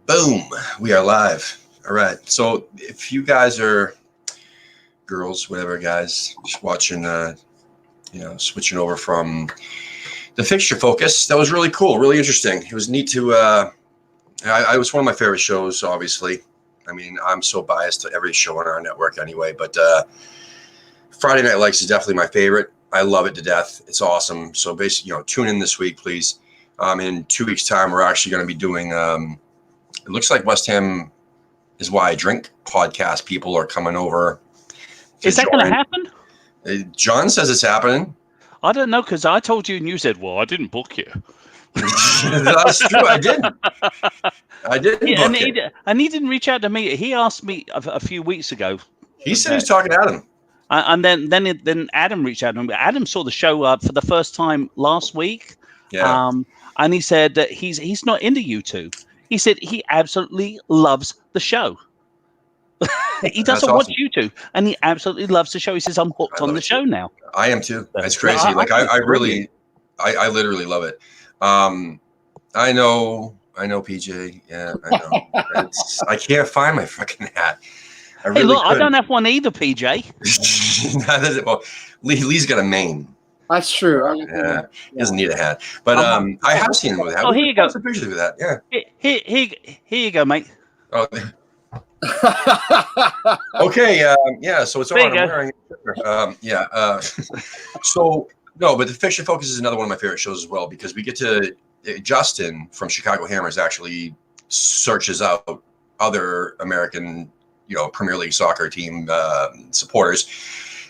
Boom. We are live. All right. So if you guys are girls, whatever, guys, just watching, switching over from the fixture focus, that was really cool. Really interesting. It was neat to, I was one of my favorite shows, obviously. I mean, I'm so biased to every show on our network anyway, but Friday Night Lights is definitely my favorite. I love it to death. It's awesome. So basically, tune in this week, please. In 2 weeks' time, we're actually going to be doing, it looks like West Ham is Why I Drink podcast. People are coming over. Is that going to happen? John says it's happening. I don't know, because I told you and you said, well, I didn't book you. That's true. I didn't. And he didn't reach out to me. He asked me a few weeks ago. He said he was talking to Adam. And then Adam reached out to him. Adam saw the show for the first time last week. Yeah. And he said that he's not into you two. He said he absolutely loves the show. He doesn't watch you two, and he absolutely loves the show. He says, I'm hooked on the show now. I am too. It's crazy. I literally love it. I know, PJ. Yeah, I know. I can't find my fucking hat. I don't have one either, PJ. Well, Lee's got a mane. That's true. Yeah, he doesn't need a hat. But I have seen him with a hat. Oh, here you go. Some pictures with that. Yeah. Here you go, mate. Oh. Okay. Yeah. So it's on. I'm wearing it. So no, but the Fiction Focus is another one of my favorite shows as well, because we get to Justin from Chicago Hammers actually searches out other American, Premier League soccer team supporters.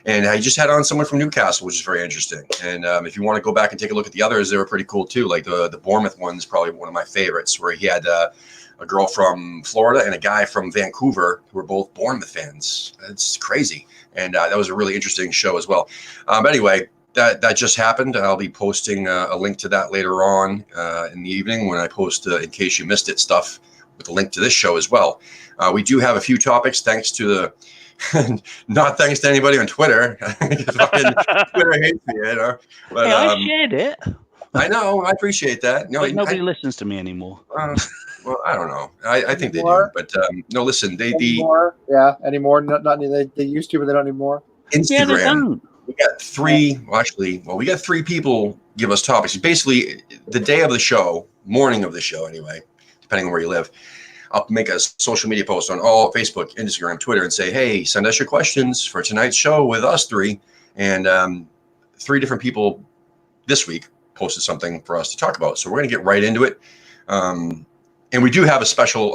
And I just had on someone from Newcastle, which is very interesting. And if you want to go back and take a look at the others, they were pretty cool too. Like the Bournemouth one is probably one of my favorites, where he had a girl from Florida and a guy from Vancouver who were both Bournemouth fans. It's crazy. And that was a really interesting show as well. But anyway, that just happened. I'll be posting a link to that later on in the evening when I post, in case you missed it, stuff with a link to this show as well. We do have a few topics, thanks to the not thanks to anybody on Twitter. Fucking Twitter hates me, But I shared it. I know. I appreciate that. No, nobody listens to me anymore. Well, I don't know. I think they do. But no, listen. Anymore? Not they used to, but they don't anymore. Instagram. Yeah, they don't. We got three. We got three people give us topics. Basically, the day of the show, morning of the show, anyway, depending on where you live. I'll make a social media post on all Facebook, Instagram, Twitter, and say, hey, send us your questions for tonight's show with us three. And three different people this week posted something for us to talk about. So we're going to get right into it. And we do have a special,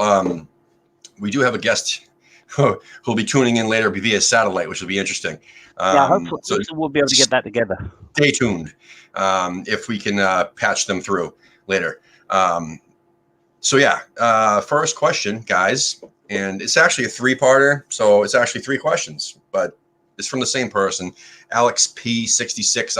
we do have a guest who'll be tuning in later via satellite, which will be interesting. Hopefully we'll be able to get that together. Stay tuned if we can patch them through later. First question, guys, and it's actually a three-parter, so it's actually three questions, but it's from the same person, AlexP66_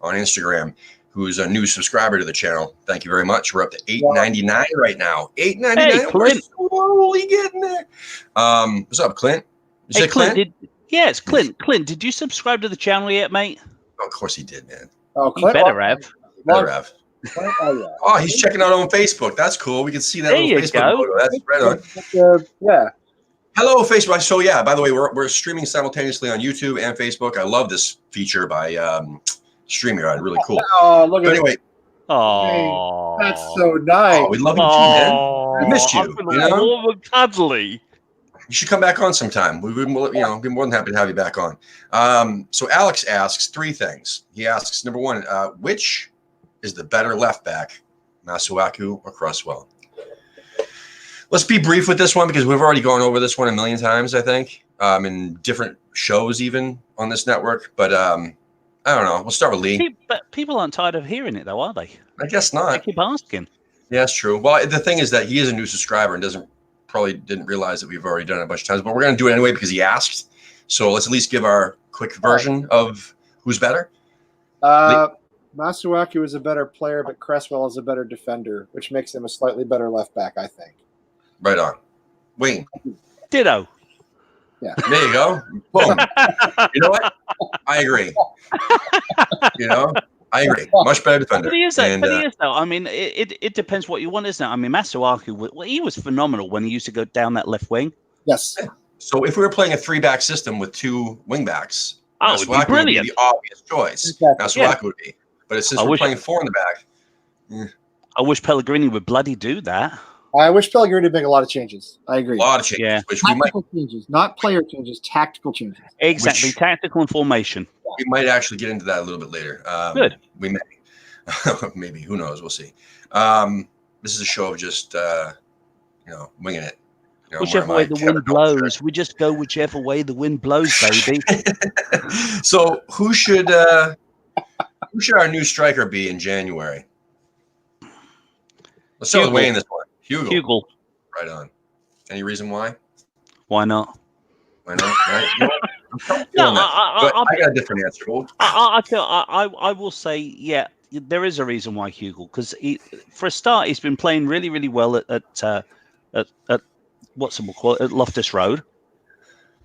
on Instagram, who's a new subscriber to the channel. Thank you very much. We're up to $8.99 right now. $8.99. Hey, Clint. We're slowly getting there. What's up, Clint? Hey, Clint? It's Clint. Clint, did you subscribe to the channel yet, mate? Oh, of course he did, man. Oh, Clint, you better have. Better have. Oh, he's checking out on Facebook. That's cool. We can see that little Facebook photo. That's right on. Hello, Facebook. So by the way, we're streaming simultaneously on YouTube and Facebook. I love this feature by StreamYard. Really cool. Oh, look at anyway. Oh, that's so nice. Oh, we love you too, man. We missed you. Warm and cuddly. You should come back on sometime. We would, be more than happy to have you back on. So Alex asks three things. He asks, number one, which is the better left back, Masuaku or Cresswell? Let's be brief with this one, because we've already gone over this one a million times, I think, in different shows even on this network. But I don't know. We'll start with Lee. But people aren't tired of hearing it, though, are they? I guess not. They keep asking. Yeah, that's true. Well, the thing is that he is a new subscriber and probably didn't realize that we've already done it a bunch of times. But we're going to do it anyway because he asked. So let's at least give our quick version of who's better. Masuaku is a better player, but Cresswell is a better defender, which makes him a slightly better left back, I think. Right on. Wayne. Ditto. Yeah. There you go. Boom. You know what? I agree. I agree. Much better defender. But he is though. I mean, it depends what you want, isn't it? I mean, Masuaku, he was phenomenal when he used to go down that left wing. Yes. So if we were playing a 3-back system with 2 wingbacks, it would be brilliant. Would be the obvious choice. Exactly. Masuaku would be. But since we're playing 4 in the back. I wish Pellegrini would bloody do that. I wish Pellegrini would make a lot of changes. I agree. A lot of changes. Yeah. Which we might changes, not player changes, tactical changes. Exactly. Tactical and formation. We might actually get into that a little bit later. Good. We may. Maybe. Who knows? We'll see. This is a show of just winging it. Whichever way the wind blows, we just go whichever way the wind blows, baby. So who should our new striker be in January? Let's start with Wayne this one. Hugo. Right on. Any reason why? Why not? Why not? Right? I got a different answer. I will say, yeah, there is a reason why Hugo, because for a start, he's been playing really, really well at what's it called, at Loftus Road.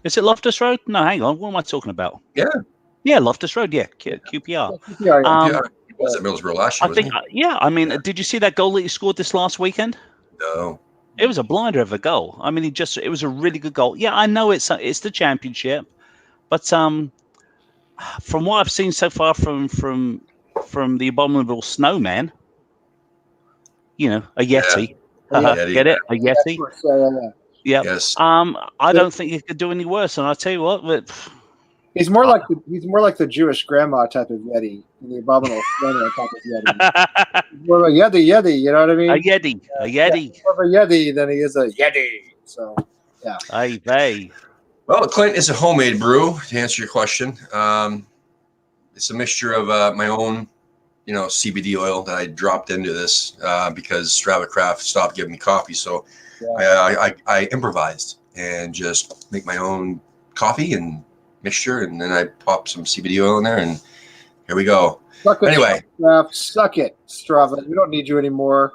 Is it Loftus Road? No, hang on. What am I talking about? Yeah, Loftus Road. Yeah, QPR. He was at Middlesbrough last year. I think. I mean, did you see that goal that he scored this last weekend? No. It was a blinder of a goal. I mean, it was a really good goal. Yeah, I know it's the championship, but from what I've seen so far from the abominable snowman, a Yeti. Get it? A Yeti. Yeah. Yes. I don't think he could do any worse. And I tell you what, he's more like the Jewish grandma type of Yeti, the abominable snowman type of Yeti. More of a Yeti. You know what I mean? A Yeti. More of a Yeti than he is a Yeti. So, yeah. Hey. Well, Clint is a homemade brew. To answer your question, it's a mixture of my own, CBD oil that I dropped into this because Strava Craft stopped giving me coffee. So I improvised and just make my own coffee and mixture, and then I pop some CBD oil in there, and here we go. Suck it, Strava. We don't need you anymore.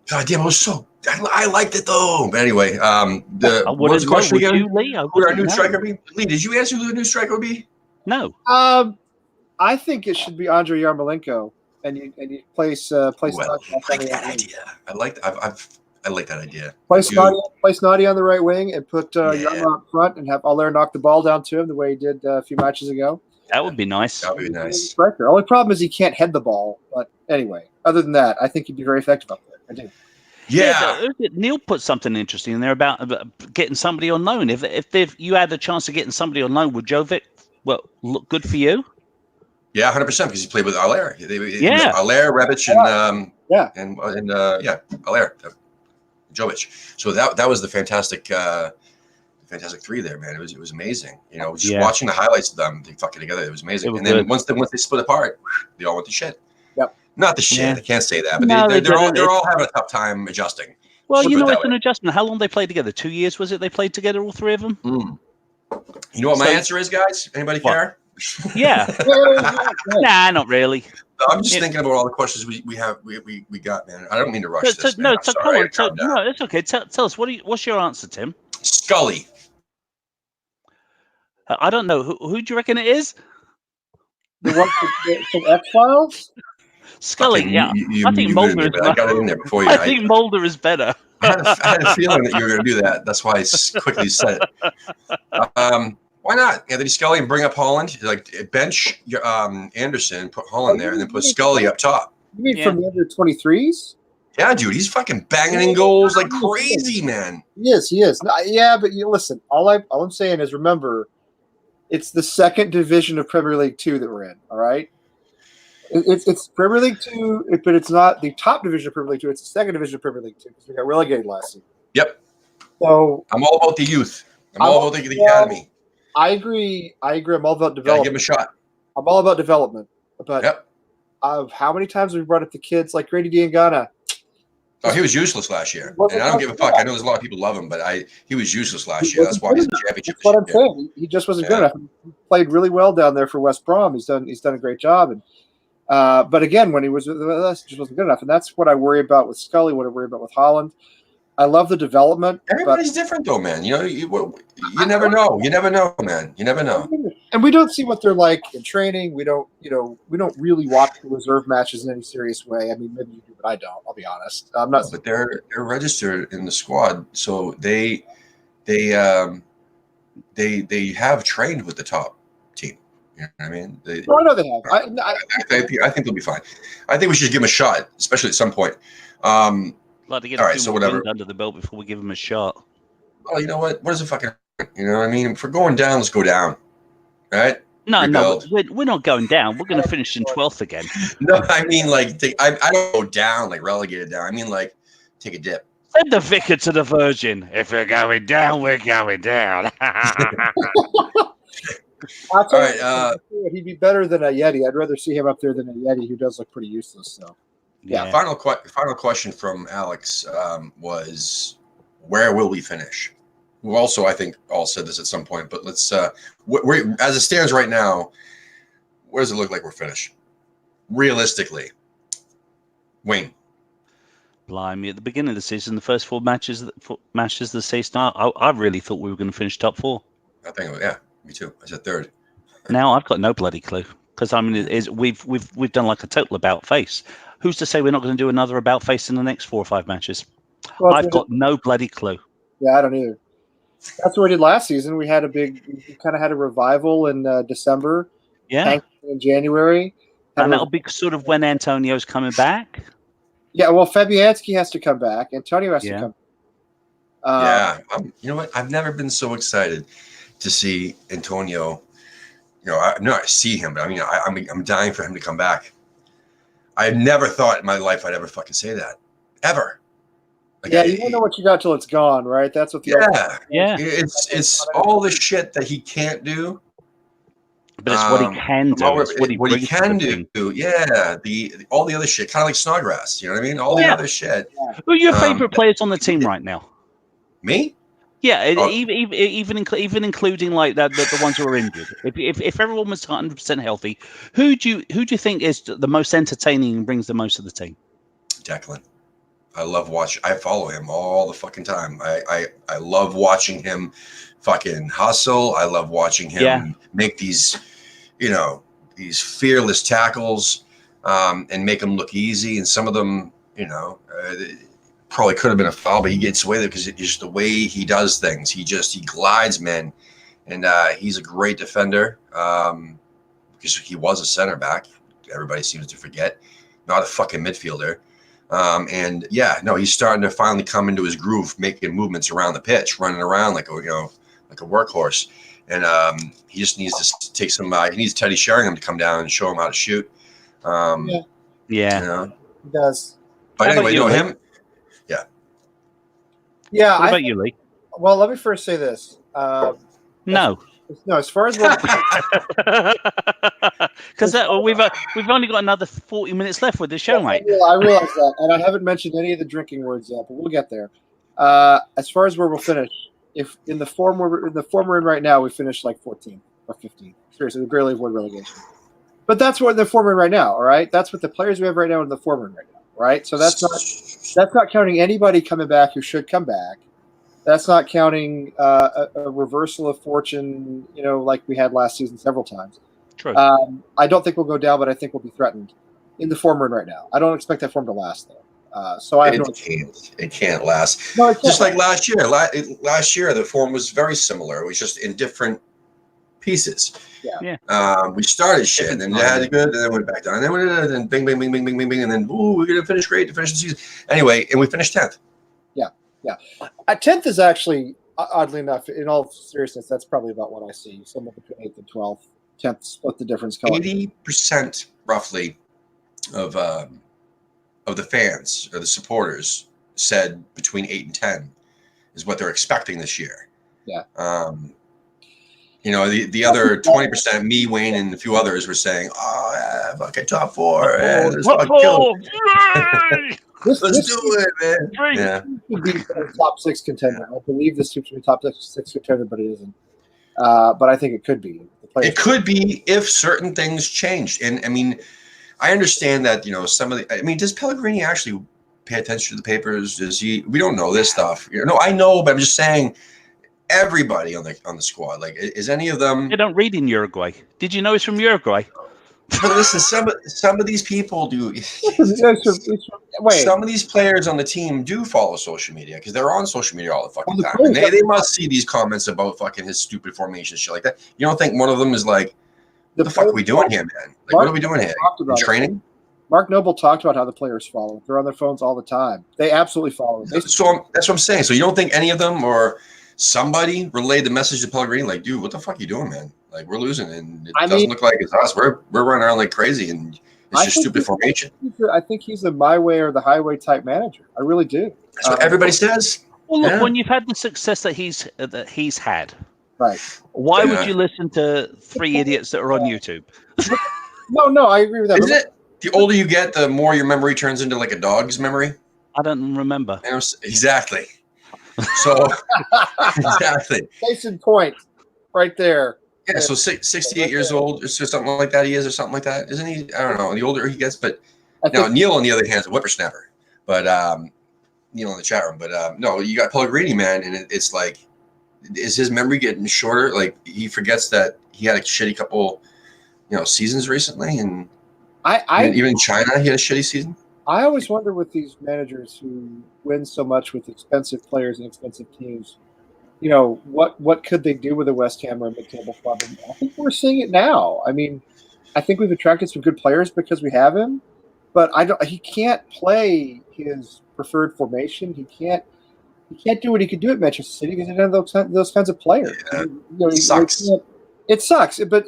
God damn, it was so. I liked it though. But anyway, what was the question again? Who our new striker be? Lee, did you answer who the new striker would be? No. I think it should be Andrei Yarmolenko, and you place. I like that idea. I like that idea. Place Nadi on the right wing and put Yarmo up front and have Aller knock the ball down to him the way he did a few matches ago. That would be nice. That would be nice. Striker. Only problem is he can't head the ball. But anyway, other than that, I think he'd be very effective up there. I do. Yeah. Neil put something interesting in there about getting somebody on loan. If you had the chance of getting somebody on loan, would Jovic look good for you? Yeah, 100% because he played with Aller. Aller, Rebic, and Aller, Jovic. So that was the fantastic three there, man. It was amazing. Just watching the highlights of them, they fucking together. It was amazing. And then once they split apart, they all went to shit. Yep. Not the shit. Yeah. I can't say that, but they're all having a tough time adjusting. Well, it's an adjustment. How long they played together? 2 years was it? They played together, all three of them. You know what my answer is, guys? Anybody care? Yeah. Nah, not really. I'm just thinking about all the questions we got, man. I don't mean to rush this. No, it's okay. Tell us what's your answer, Tim? Scully. I don't know. Who do you reckon it is? The one from X-Files? Scully, I think Mulder is better. I got it in there before you. I think Mulder is better. I had a feeling that you were going to do that. That's why I quickly said it. Why not? Anthony Scully and bring up Holland. Like bench Anderson, put Holland there, and then put Scully up top. You mean from the under 23s? Yeah, dude, he's fucking banging in goals like crazy, man. He is. Yeah, but listen. All I'm saying is remember, it's the second division of Premier League 2 that we're in. All right. It's Premier League 2, but it's not the top division of Premier League 2. It's the second division of Premier League 2 because we got relegated last season. Yep. So I'm all about the youth. I'm all about the academy. I agree. I'm all about development. Gotta give him a shot. I'm all about development. But how many times have we brought up the kids like Grady Diangana? Oh, he was useless last year. And I don't give a fuck. I know there's a lot of people love him, but he was useless last year. That's why he's in the championship. That's what I'm saying. He just wasn't good enough. He played really well down there for West Brom. He's done a great job. And but again, when he was with us, he just wasn't good enough. And that's what I worry about with Scully, what I worry about with Holland. I love the development. Everybody's different, though, man. You know, you never know. You never know, man. You never know. And we don't see what they're like in training. We don't really watch the reserve matches in any serious way. I mean, maybe you do, but I don't. I'll be honest. I'm not. But they're registered in the squad, so they have trained with the top team. You know what I mean? I know they have. I think they'll be fine. I think we should give them a shot, especially at some point. Like to get all right, so whatever. Under the belt before we give them a shot. Well, you know what? What is it fucking? You know what I mean? If we're going down, let's go down. Right? No, we're not going down. We're going to finish in 12th again. No, I mean like I don't go down, like relegated down. I mean like take a dip. Send the vicar to the Virgin. If we're going down, we're going down. All right, he'd be better than a Yeti. I'd rather see him up there than a Yeti who does look pretty useless. So, yeah. Final question from Alex was, where will we finish? Who also, I think, all said this at some point, but let's as it stands right now, where does it look like we're finished? Realistically, Wayne. Blimey, at the beginning of the season, the first four matches of the season, I really thought we were going to finish top four. I think, yeah, me too. I said third. Now I've got no bloody clue, because I mean, we've done like a total about face. Who's to say we're not going to do another about face in the next 4 or 5 matches? Well, I've got no bloody clue. Yeah, I don't either. That's what we did last season. We kind of had a revival in December. Yeah. In January. And that'll be sort of when Antonio's coming back. Yeah, well, Fabianski has to come back. Antonio has to come back. You know what? I've never been so excited to see Antonio. You know, I see him, but I mean, I'm dying for him to come back. I never thought in my life I'd ever fucking say that. Ever. Like, you don't know what you got till it's gone, right? That's what the It's all the shit that he can't do. But it's what he can do. What he can do. Yeah. All the other shit, kind of like Snodgrass. You know what I mean? All the other shit. Who are your favorite players on the team right now? Me? Yeah, even including like the ones who are injured. If everyone was 100% healthy, who do you think is the most entertaining and brings the most to the team? Declan. I love watching. I follow him all the fucking time. I love watching him fucking hustle. I love watching him make these, these fearless tackles, and make them look easy. And some of them, probably could have been a foul, but he gets away with it because it's just the way he does things. He glides men, and he's a great defender because he was a center back. Everybody seems to forget, not a fucking midfielder. He's starting to finally come into his groove, making movements around the pitch, running around like a workhorse. And he just needs to take some. He needs Teddy Sheringham to come down and show him how to shoot. He does. But anyway, him. Yeah. What about you, Lee? Well, let me first say this. No. As far as because we've only got another 40 minutes left with the show, mate. I realize that, and I haven't mentioned any of the drinking words yet, but we'll get there. As far as where we'll finish, if in the form we're in right now, we finish like 14 or 15. Seriously, we barely avoid relegation. But that's what the form we're in right now. All right, that's what the players we have right now in the form we're in right now. Right, so that's not counting anybody coming back who should come back. That's not counting a reversal of fortune, like we had last season several times. True. I don't think we'll go down, but I think we'll be threatened in the form we're in right now. I don't expect that form to last, though. It can't last. No, it can't. Just like last year. Last year, the form was very similar. It was just in different pieces. Yeah. We started shit, and then had good, and then went back down, and then bing, bing, bing, bing, bing, bing, bing, and then we're gonna finish great to finish the season. Anyway, and we finished 10th. Yeah. 10th is actually, oddly enough, in all seriousness, that's probably about what I see. Somewhere between 8th and 12th. 10th, split the difference. 80% roughly of the fans or the supporters said between 8 and 10 is what they're expecting this year. Yeah. The other 20%, me, Wayne, and a few others were saying, fucking top 4. Let's fucking kill it. Let's do it, man. This should be a top 6 contender. I believe this should be a top 6 contender, but it isn't. But I think it could be. It could be if certain things changed. And I mean, I understand that, some of the, does Pellegrini actually pay attention to the papers? Does he? We don't know this stuff. No, I know, but I'm just saying. Everybody on the squad, like, is any of them? They don't read in Uruguay. Did you know he's from Uruguay? But listen, some of these people do. Wait. Some of these players on the team do follow social media because they're on social media all the fucking time. And they must see these comments about fucking his stupid formation shit like that. You don't think one of them is like, what the fuck are we doing here, man? Like, what are we doing here? Training? Mark Noble talked about how the players follow. They're on their phones all the time. They absolutely follow. So that's what I'm saying. So you don't think any of them or somebody relayed the message to Pellegrini, like, dude, what the fuck are you doing, man? Like, we're losing, and it doesn't look like it's us. We're running around like crazy, and it's just stupid formation. I think he's a my way or the highway type manager. I really do. That's what everybody says. Well, look, when you've had the success that he's had, right? Why would you listen to three idiots that are on YouTube? No, I agree with that. Isn't it? The older you get, the more your memory turns into like a dog's memory. I don't remember. Exactly. So exactly. Case in point, right there. Yeah, so 68 years old, or something like that. He is, or something like that, isn't he? I don't know. The older he gets, but now Neil, on the other hand, is a whippersnapper. But Neil in the chat room. But no, you got Pellegrini, man, and it's like, is his memory getting shorter? Like, he forgets that he had a shitty couple, seasons recently, and even in China, he had a shitty season. I always wonder with these managers who win so much with expensive players and expensive teams, what could they do with a West Ham or a mid-table club? And I think we're seeing it now. I mean, I think we've attracted some good players because we have him, but he can't play his preferred formation. He can't do what he could do at Manchester City because he doesn't have those kinds of players. Yeah. It sucks. It sucks, but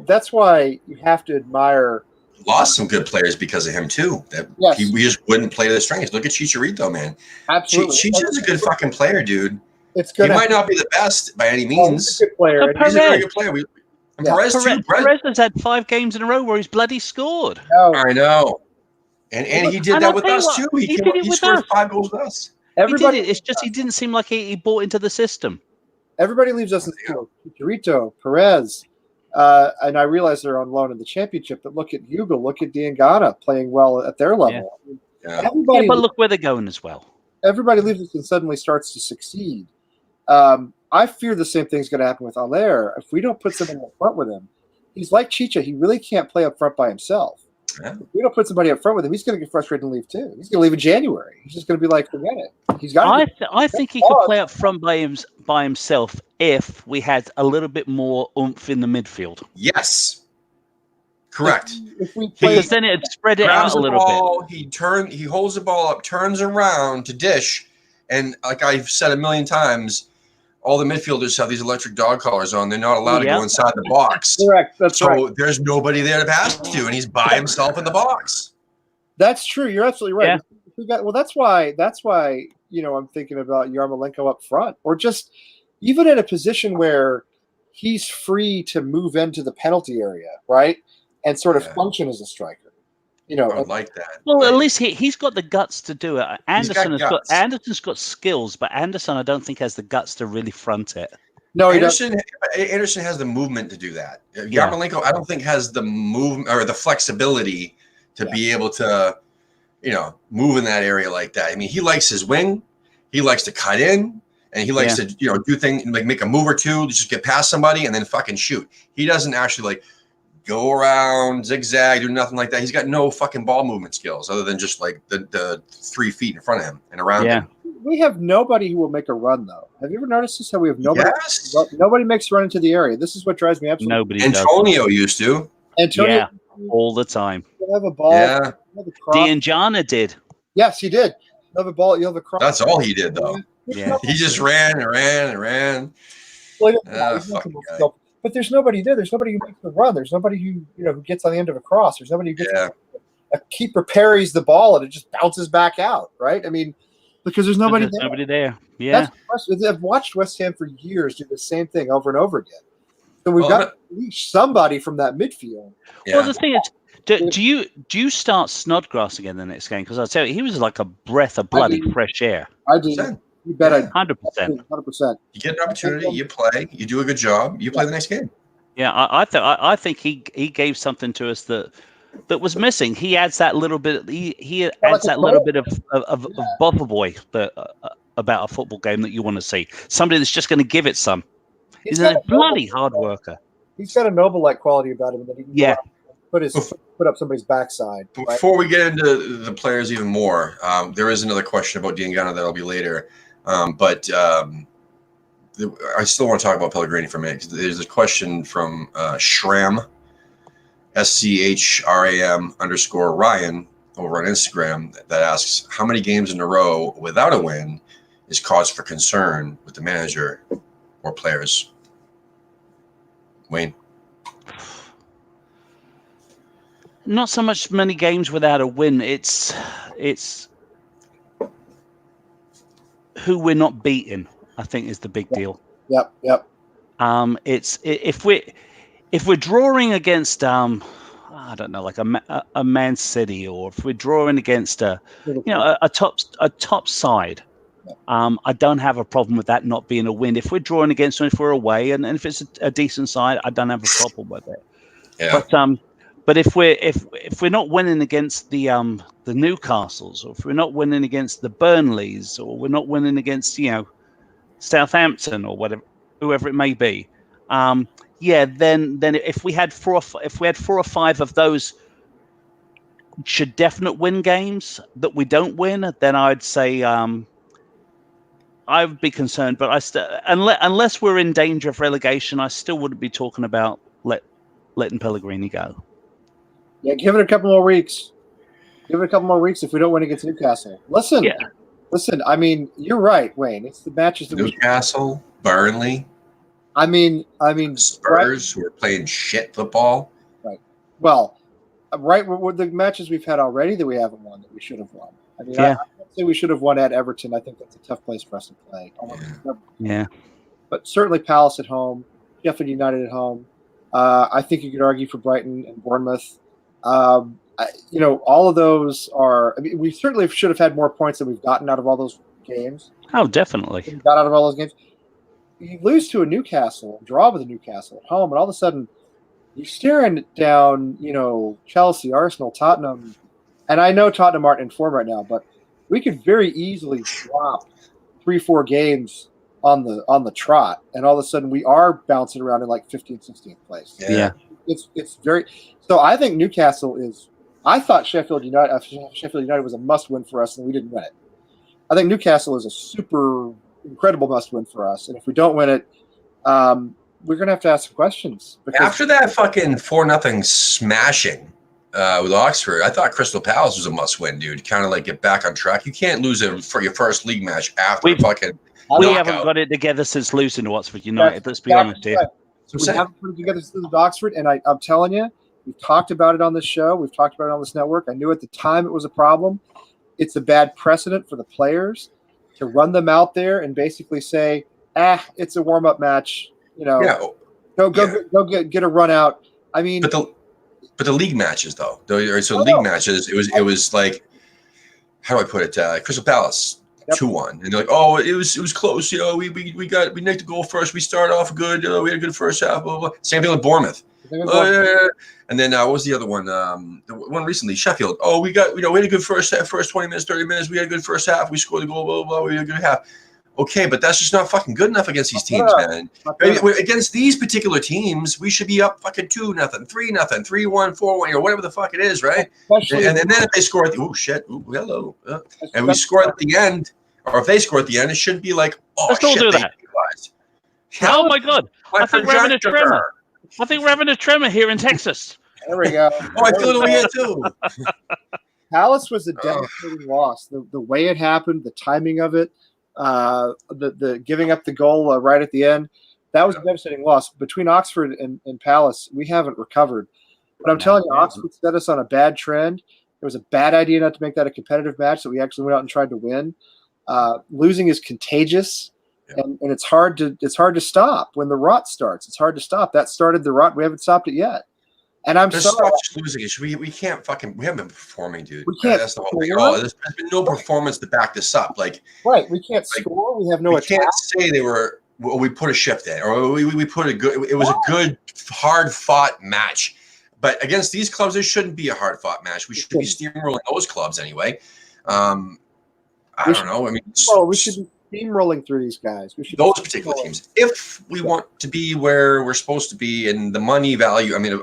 that's why you have to admire. Lost some good players because of him too. We just wouldn't play to the strengths. Look at Chicharito, man. Absolutely, Chicharito's a good fucking player, dude. It's good. He might not be the best by any means. He's a good player. He's a very good player. Perez has had 5 games in a row where he's bloody scored. I know, and he did that with us too. He scored 5 goals with us. Everybody, it's just he didn't seem like he bought into the system. Everybody leaves us in school. Chicharito, Perez. And I realize they're on loan in the championship, but look at Hugo, look at Diangana playing well at their level. Yeah. But look where they're going as well. Everybody leaves us and suddenly starts to succeed. I fear the same thing's going to happen with Aller. If we don't put somebody up front with him, he's like Chicha. He really can't play up front by himself. Yeah. If we don't put somebody up front with him, he's going to get frustrated and leave too. He's going to leave in January. He's just going to be like, forget it. He's got. I think he could play up front by himself if we had a little bit more oomph in the midfield. Yes, correct. If we play, because then it'd spread it out a little bit. He holds the ball up, turns around to dish, and like I've said a million times, all the midfielders have these electric dog collars on. They're not allowed to go inside the box. Correct. That's right. So there's nobody there to pass to, and he's by himself in the box. That's true. You're absolutely right. Yeah. That's why I'm thinking about Yarmolenko up front, or just even in a position where he's free to move into the penalty area, right, and sort of function as a striker. I would like that. Well, at least he's got the guts to do it. Anderson's got skills, but Anderson I don't think has the guts to really front it. No, Anderson has the movement to do that. Yarmolenko, I don't think has the movement or the flexibility to be able to, move in that area like that. I mean, he likes his wing, he likes to cut in, and he likes to, do things like make a move or two, just get past somebody and then fucking shoot. He doesn't actually go around, zigzag, do nothing like that. He's got no fucking ball movement skills other than just like the 3 feet in front of him and around him. We have nobody who will make a run, though. Have you ever noticed this? How we have nobody? Yes. Nobody makes a run into the area. This is what drives me absolutely. Nobody. Antonio used to. Antonio, all the time. You'll have a ball. Yeah. Diangana did. Yes, he did. You'll have a ball. You'll have a cross. That's all he did, though. Yeah. He just ran and ran and ran. But there's nobody there. There's nobody who makes the run. There's nobody who gets on the end of a cross. There's nobody who gets a keeper parries the ball and it just bounces back out, right? I mean, because there's nobody there. Nobody there. Yeah. I've watched West Ham for years do the same thing over and over again. So we've got to reach somebody from that midfield. Yeah. Well, the thing is, do you start Snodgrass again the next game? Because I'll tell you, he was like a breath of bloody fresh air. I do. You bet. 100%. 100%. You get an opportunity, you play, you do a good job, you play the next game. Yeah, I think he gave something to us that that was missing. He adds that little bit. He adds that little bit of bother boy about a football game that you want to see. Somebody that's just going to give it some. He's a bloody hard worker. He's got a noble-like quality about him that he can put up somebody's backside. Before we get into the players even more, there is another question about Diangana that'll be later. But I still want to talk about Pellegrini for a minute. There's a question from Schram, SCHRAM_Ryan over on Instagram that asks, how many games in a row without a win is cause for concern with the manager or players? Wayne? Not so much many games without a win. It's who we're not beating, I think, is the big deal. Yep. It's if we're drawing against I don't know, like a Man City, or if we're drawing against a top side, I don't have a problem with that not being a win. If we're drawing against them, if we're away, and if it's a decent side, I don't have a problem with it. Yeah. But if we're not winning against the Newcastles, or if we're not winning against the Burnleys, or we're not winning against Southampton or whoever it may be, then if we had four or five of those should definite win games that we don't win, then I'd say I would be concerned. But unless we're in danger of relegation, I still wouldn't be talking about letting Pellegrini go. Yeah, give it a couple more weeks. Give it a couple more weeks if we don't win against Newcastle. Listen. I mean, you're right, Wayne. It's the matches that Newcastle, Burnley. I mean, Spurs who are playing shit football. Right. Well, right with the matches we've had already that we haven't won that we should have won. I mean, I would say we should have won at Everton. I think that's a tough place for us to play. Yeah. But certainly Palace at home, Sheffield United at home. I think you could argue for Brighton and Bournemouth. All of those are. I mean, we certainly should have had more points than we've gotten out of all those games. Oh, definitely. We got out of all those games. You lose to a Newcastle, draw with a Newcastle at home, and all of a sudden you're staring down, Chelsea, Arsenal, Tottenham, and I know Tottenham aren't in form right now, but we could very easily drop 3-4 games on the trot, and all of a sudden we are bouncing around in like 15th, 16th place. Yeah. It's very. So I think Newcastle is. I thought Sheffield United was a must-win for us, and we didn't win it. I think Newcastle is a super incredible must-win for us, and if we don't win it, we're going to have to ask some questions. After that fucking 4-0 smashing with Oxford, I thought Crystal Palace was a must-win, dude. Kind of like get back on track. You can't lose it for your first league match after we fucking. We haven't got it together since losing to Oxford United. Let's be honest here. We haven't put it together since Oxford, and I'm telling you, we've talked about it on this show. We've talked about it on this network. I knew at the time it was a problem. It's a bad precedent for the players to run them out there and basically say, it's a warm-up match. Go get a run out. I mean, but the league matches though. League matches, it was like, how do I put it? Crystal Palace 2-1, and they're like, oh, it was close. We nicked the goal first. We started off good. We had a good first half. Blah, blah, blah. Same thing with Bournemouth. And then what was the other one? The one recently, Sheffield. Oh, we had a good first 20 minutes, 30 minutes. We had a good first half. We scored the goal. Blah blah blah. We had a good half. Okay, but that's just not fucking good enough against these teams, man. Against these particular teams, we should be up fucking 2-0, 3-0, 3-1, 4-1, whatever the fuck it is, right? And then if they score at the hello, and we score at the end, or if they score at the end, it shouldn't be like, let's shit, do that. Oh my god, I think we're having a tremor. I think we're having a tremor here in Texas. There we go. I feel it over here too. Palace was a devastating loss. The way it happened, the timing of it, the giving up the goal right at the end, that was a devastating loss. Between Oxford and Palace, we haven't recovered. But I'm telling you, Oxford set us on a bad trend. It was a bad idea not to make that a competitive match, so we actually went out and tried to win. Losing is contagious. And it's hard to stop when the rot starts. It's hard to stop. That started the rot. We haven't stopped it yet. And I'm sorry. Losing it. We can't fucking. We haven't been performing, dude. We can't. That's the whole thing. There's been no performance to back this up. Like we can't score. We have no. We can't say they were. Well, we put a shift in, or we put a good. It was a good, hard fought match. But against these clubs, there shouldn't be a hard-fought match. We should be steamrolling those clubs anyway. I don't know. I mean, we should be steamrolling through these guys. We should those particular teams. If we want to be where we're supposed to be, and the money value. I mean,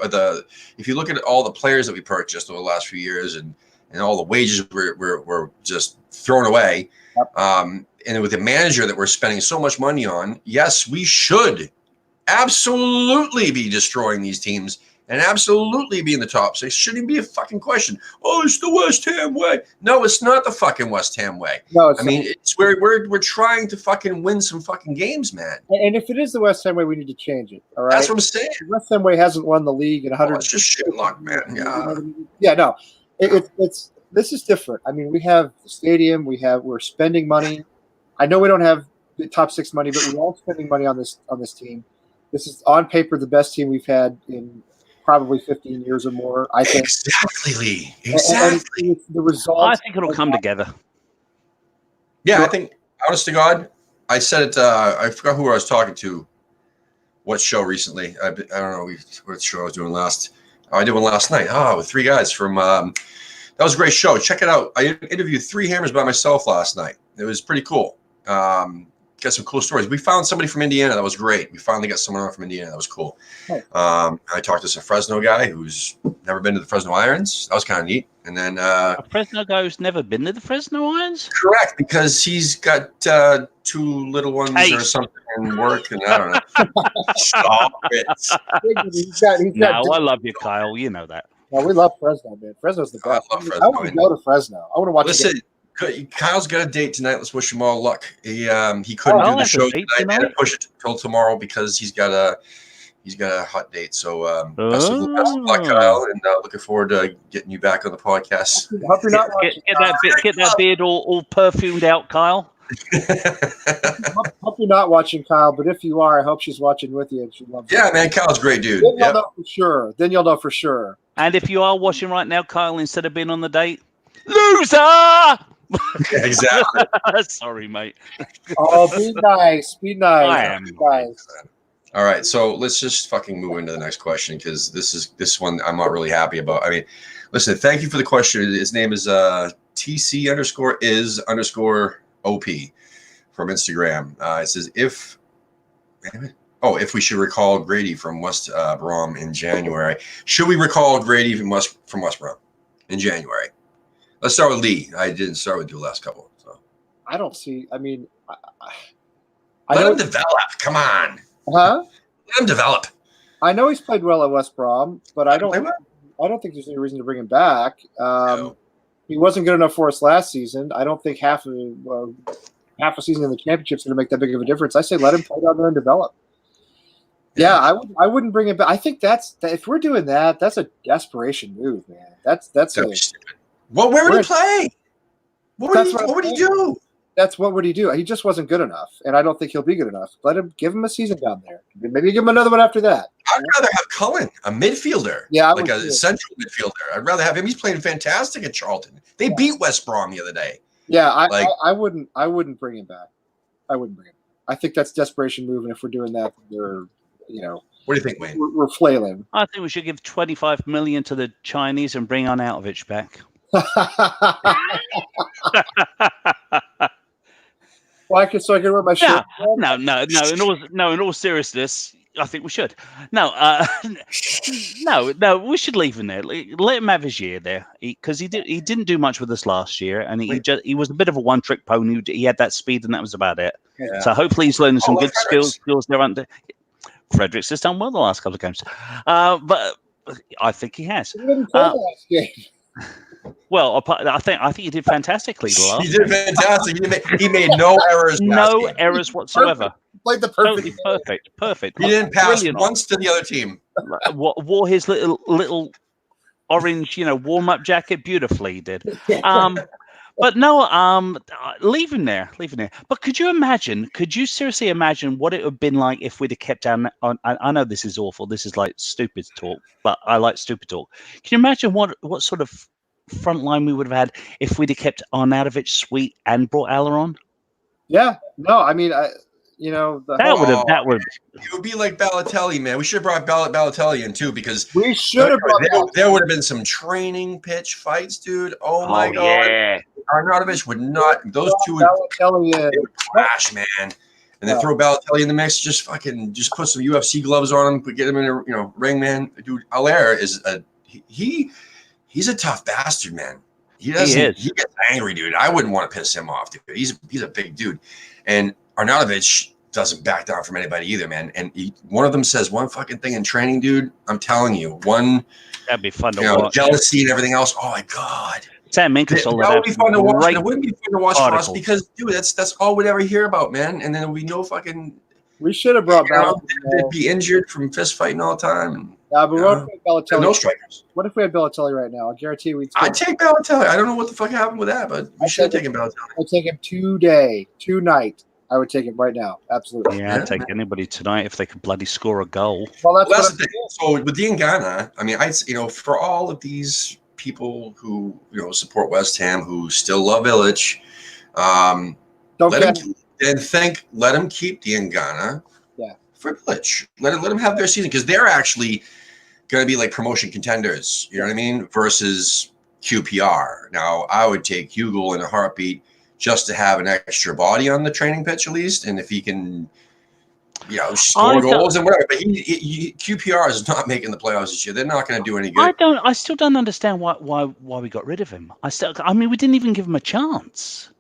if you look at all the players that we purchased over the last few years, and all the wages we're just thrown away, and with the manager that we're spending so much money on, yes, we should absolutely be destroying these teams. And absolutely be in the top six. Shouldn't be a fucking question. Oh, it's the West Ham way. No, it's not the fucking West Ham way. No, I mean, it's where we're trying to fucking win some fucking games, man. And if it is the West Ham way, we need to change it. All right. That's what I'm saying. The West Ham way hasn't won the league in 100. It's just shit luck, man. Yeah. Yeah. No, it's this is different. I mean, we have the stadium. We're spending money. I know we don't have the top six money, but we're all spending money on this team. This is on paper the best team we've had in probably 15 years or more, I think. Exactly, Lee. Exactly. And the results. I think it'll come together. Yeah, I think, honest to God, I said it. I forgot who I was talking to. What show recently? I don't know what show I was doing last. I did one last night. With three guys from. That was a great show. Check it out. I interviewed 3 hammers by myself last night. It was pretty cool. Got some cool stories. We found somebody from Indiana that was great. We finally got someone on from Indiana that was cool. I talked to some Fresno guy who's never been to the Fresno Irons. That was kind of neat. And then a Fresno guy who's never been to the Fresno Irons? Correct, because he's got 2 little ones or something in work, and I don't know. Stop it. No, I love you, Kyle. You know that. No, we love Fresno, man. Fresno's the best. I love Fresno. I want to go to Fresno. I want to watch. Listen, Kyle's got a date tonight. Let's wish him all luck. He couldn't do the show tonight. Had to push it till tomorrow because he's got a hot date. So best of luck, Kyle, and looking forward to getting you back on the podcast. Hope you're not watching. Get that beard all perfumed out, Kyle. Hope you're not watching, Kyle. But if you are, I hope she's watching with you and she loves. Yeah, man, Kyle's a great dude. Then you'll know for sure. Then you'll know for sure. And if you are watching right now, Kyle, instead of being on the date, loser. Yeah, exactly. Sorry, mate. Oh, be nice. Be nice. I am. Be nice. All right, so let's just fucking move into the next question because this one I'm not really happy about. I mean, listen, thank you for the question. His name is TC_is_OP from Instagram. It says if we should recall Grady from West Brom in January. Should we recall Grady from West Brom in January? Let's start with Lee. I didn't start with you last couple. So I don't see. I mean, let him develop. Come on. Huh? Let him develop. I know he's played well at West Brom, but I don't think there's any reason to bring him back. No. He wasn't good enough for us last season. I don't think half a season in the championship is going to make that big of a difference. I say let him play down there and develop. Yeah, I wouldn't bring him back. I think that's if we're doing that, that's a desperation move, man. That's stupid. Well, where would he play? What would he do? That's what would he do? He just wasn't good enough, and I don't think he'll be good enough. Give him a season down there. Maybe give him another one after that. I'd rather have Cullen, a midfielder, like a central midfielder. I'd rather have him. He's playing fantastic at Charlton. They beat West Brom the other day. Yeah, I wouldn't bring him back. I wouldn't bring him. I think that's desperation move, and if we're doing that, we're What do you think, Wayne? We're flailing. I think we should give 25 million to the Chinese and bring Arnautovic back. So I can wear my shirt. No. In all seriousness, I think we should. No, we should leave him there. Let him have his year there because he didn't do much with us last year, and he was a bit of a one-trick pony. He had that speed, and that was about it. Yeah. So hopefully he's learning some good skills there. Under Fredericks has done well the last couple of games, but I think he has. He didn't play last game. Well, I think he did fantastically. He did fantastic. He made no errors. No errors whatsoever. Played the perfect. Totally perfect. He didn't pass once to the other team. Wore his little orange, warm-up jacket beautifully. He did. But no, leave him there. But could you seriously imagine what it would have been like if we'd have kept on? I know this is awful. This is like stupid talk, but I like stupid talk. Can you imagine what sort of front line we would have had if we'd have kept Arnautovic sweet and brought Aller on? Yeah. No, I mean, That would. It would be like Balotelli, man. We should have brought Balotelli in too, because we should have brought there would have been some training pitch fights, dude. Oh my god, yeah. Arnautovic would not. Those two would clash, man. And then throw Balotelli in the mix. Just put some UFC gloves on him. Get him in a ring, man. Dude, Allaire is he's a tough bastard, man. He gets angry, dude. I wouldn't want to piss him off, dude. He's a big dude, and Arnautovic doesn't back down from anybody either, man. And one of them says one fucking thing in training, dude. I'm telling you, that'd be fun to watch. Jealousy and everything else. Oh my god, Sam Minkus. That would be fun to watch. It wouldn't be fun to watch for us because, dude, that's all we'd ever hear about, man. And then we know fucking. We should have brought Balotelli. They'd be injured from fist fighting all the time. Yeah, but what if we had Balotelli? No strikers. What if we had Balotelli right now? I guarantee we'd. I'd take Balotelli. I don't know what the fuck happened with that, but we should have taken Balotelli. I'd take him tonight. I would take him right now. Absolutely. Yeah, I'd take anybody tonight if they could bloody score a goal. Well, that's the thing. So with Diangana, I mean, for all of these people who support West Ham, who still love Illich, let him keep Diangana. Yeah. For Illich, let him have their season, because they're actually going to be like promotion contenders. You know what I mean? Versus QPR. Now, I would take Hugo in a heartbeat, just to have an extra body on the training pitch at least, and if he can, score goals and whatever. But QPR is not making the playoffs this year. They're not going to do any good. I still don't understand why we got rid of him. We didn't even give him a chance.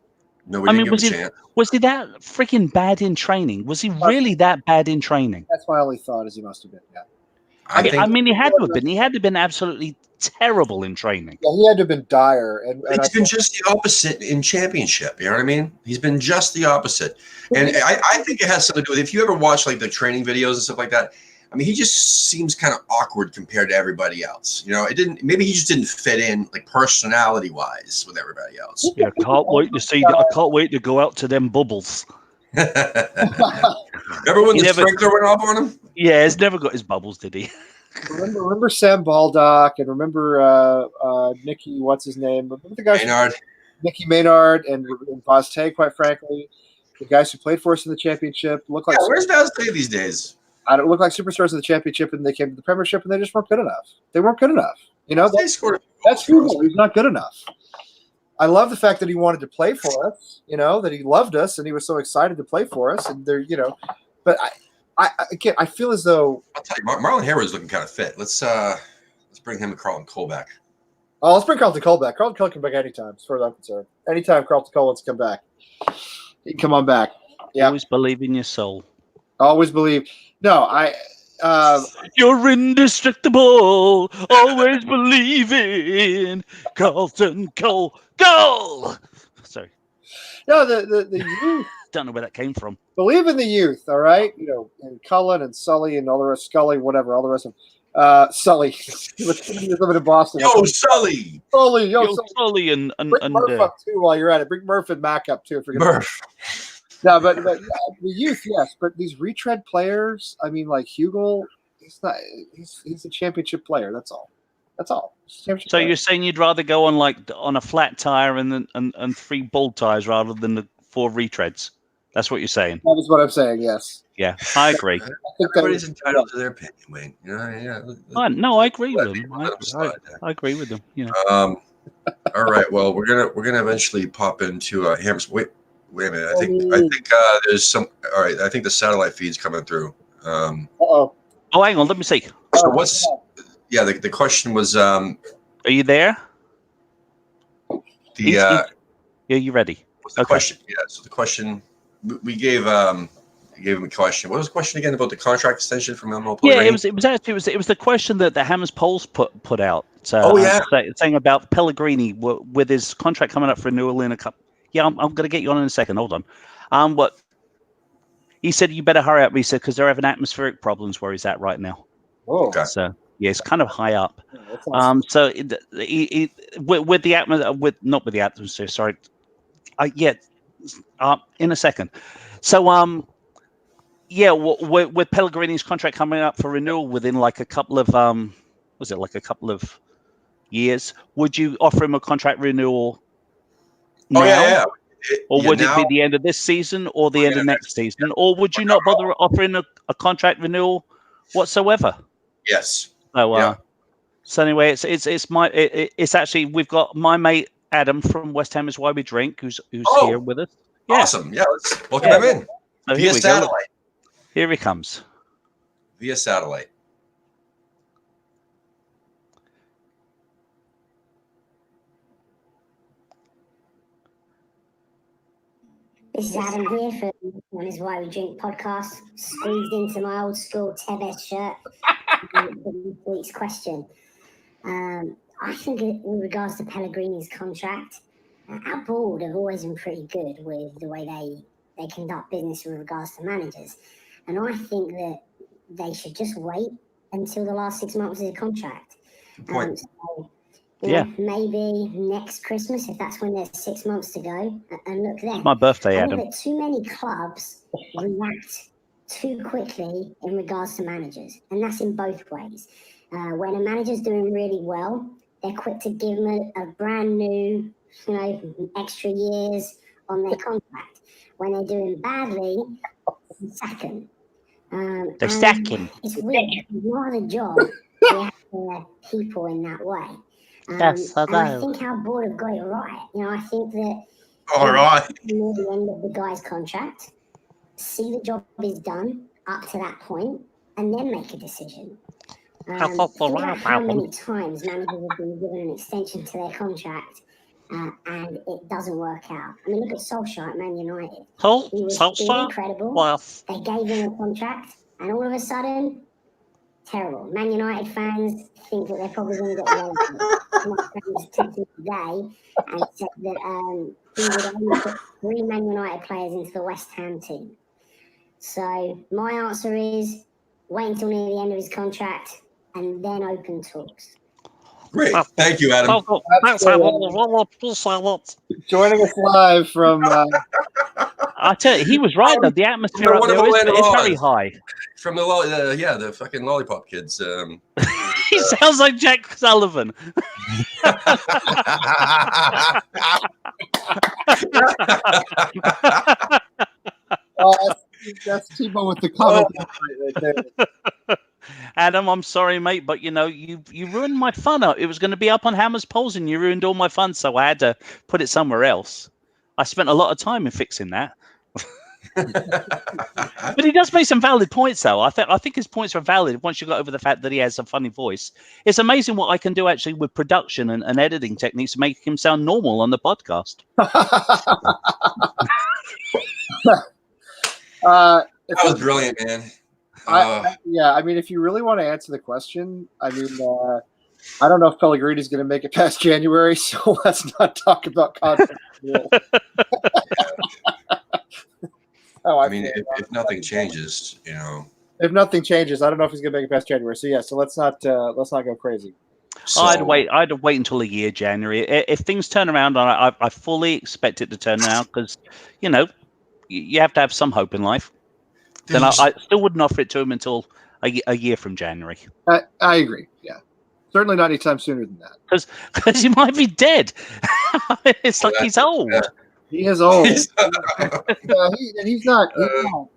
No, we didn't give him a chance. Was he that freaking bad in training? Was he really that bad in training? That's my only thought, is he must have been. Yeah. He had to have been. He had to have been absolutely terrible in training. Yeah, he had to have been dire. And it's been just the opposite in championship. You know what I mean? He's been just the opposite. And I think it has something to do with, if you ever watch like the training videos and stuff like that, I mean, he just seems kind of awkward compared to everybody else. Maybe he just didn't fit in, like, personality wise, with everybody else. Yeah, I can't wait to go out to them bubbles. Remember when the sprinkler went off on him? Yeah, he's never got his bubbles, did he? Remember Sam Baldock, and remember Nicky, what's his name? Remember the guys? Maynard. Nicky Maynard and Vazte, quite frankly. The guys who played for us in the championship look like. Yeah, where's Vazte these days? I don't look like superstars in the championship, and they came to the Premiership, and they just weren't good enough. They weren't good enough. That's Hugo. He's not good enough. I love the fact that he wanted to play for us, that he loved us, and he was so excited to play for us. And but I feel as though, I'll tell you, Marlon Harewood's looking kind of fit. Let's bring him and Carlton Cole back. Oh, let's bring Carlton Cole back. Carlton Cole can come back anytime, as far as I'm concerned. Anytime Carlton Cole wants to come back, he can come on back. Yeah. Always believe in your soul. Always believe. No, you're indestructible. Always believe in Carlton Cole. Goal. Sorry. No, the youth. Don't know where that came from. Believe in the youth, all right? And Cullen and Sully and all the rest, Scully, whatever, all the rest of them. Sully. Living in Boston. Yo, Sully. Sully. Sully and bring Murph up too while you're at it. Bring Murph and Mac up too. Murph. No, but the youth, yes. But these retread players, I mean, like Hugo, he's a championship player. That's all. So you're saying you'd rather go on a flat tire and 3 bald tires rather than the 4 retreads? That's what you're saying. That is what I'm saying. Yes. Yeah, I agree. I think everybody's entitled to their opinion, Wayne. No, I agree with them. I agree with them. All right. Well, we're gonna eventually pop into Hammers. Wait a minute. I think there's some. All right. I think the satellite feed's coming through. Oh, hang on. Let me see. So what's? Yeah. The question was. Are you there? Yeah. You ready? What's the question? Yeah. So the question we gave him a question. What was the question again about the contract extension from Elmo? Yeah, it was the question that the Hammers Polls put out. Saying about Pellegrini with his contract coming up for renewal in a couple. Yeah, I'm going to get you on in a second. Hold on. What he said, you better hurry up. He said because they're having atmospheric problems where he's at right now. Oh, okay. So yeah, it's kind of high up. So with the atmosphere. Sorry. In a second. So with Pellegrini's contract coming up for renewal within like a couple of years, would you offer him a contract renewal now? Oh yeah. Or would it be the end of this season or the end of next season? Or would you not bother offering a contract renewal whatsoever? Yes. So anyway, it's actually, we've got my mate Adam from West Ham is Why We Drink, who's here with us. Yeah. Awesome. Yeah, let's welcome him in. So via satellite. Here he comes. Via satellite. This is Adam here from his Why We Drink podcast, squeezed into my old school Tevez shirt. This week's question. I think in regards to Pellegrini's contract, our board have always been pretty good with the way they conduct business with regards to managers. And I think that they should just wait until the last 6 months of the contract. Good point. Maybe next Christmas, if that's when there's 6 months to go. And look then. It's my birthday, Adam. I think that too many clubs react too quickly in regards to managers. And that's in both ways. When a manager's doing really well, they're quick to give them a brand new, extra years on their contract. When they're doing badly, it's second. They're stacking. It's weird. It's not a job to have people in that way. Yes, I know. And I think our board have got it right. I think that near the end of the guy's contract, see the job is done up to that point, and then make a decision. Think about how many times managers have been given an extension to their contract and it doesn't work out. I mean, look at Solskjaer at Man United. He was incredible. Wow. They gave him a contract, and all of a sudden, terrible. Man United fans think that they're probably going to get relegated. My friend was texting today and said that he would only put 3 Man United players into the West Ham team. So my answer is wait until near the end of his contract and then open talks. Great. Thank you, Adam. Joining us live from... I tell you, he was right, though. The atmosphere up there is very high. From the fucking Lollipop Kids. He sounds like Jack Sullivan. That's Timo with the comment right there. Adam, I'm sorry, mate, but you ruined my fun. It was going to be up on Hammer's Polls, and you ruined all my fun, so I had to put it somewhere else. I spent a lot of time in fixing that. But he does make some valid points, though. I think his points are valid once you got over the fact that he has a funny voice. It's amazing what I can do actually with production and editing techniques to make him sound normal on the podcast. That was brilliant, man. I mean, if you really want to answer the question, I mean, I don't know if Pellegrini's going to make it past January, so let's not talk about contract. I mean, if nothing changes, If nothing changes, I don't know if he's going to make it past January. So let's not go crazy. So, I'd wait until a year, January. If things turn around, I fully expect it to turn around because, you have to have some hope in life. Then I still wouldn't offer it to him until a year from January. I agree. Yeah, certainly not anytime sooner than that. Because he might be dead. It's like he's old. He is old. He's not.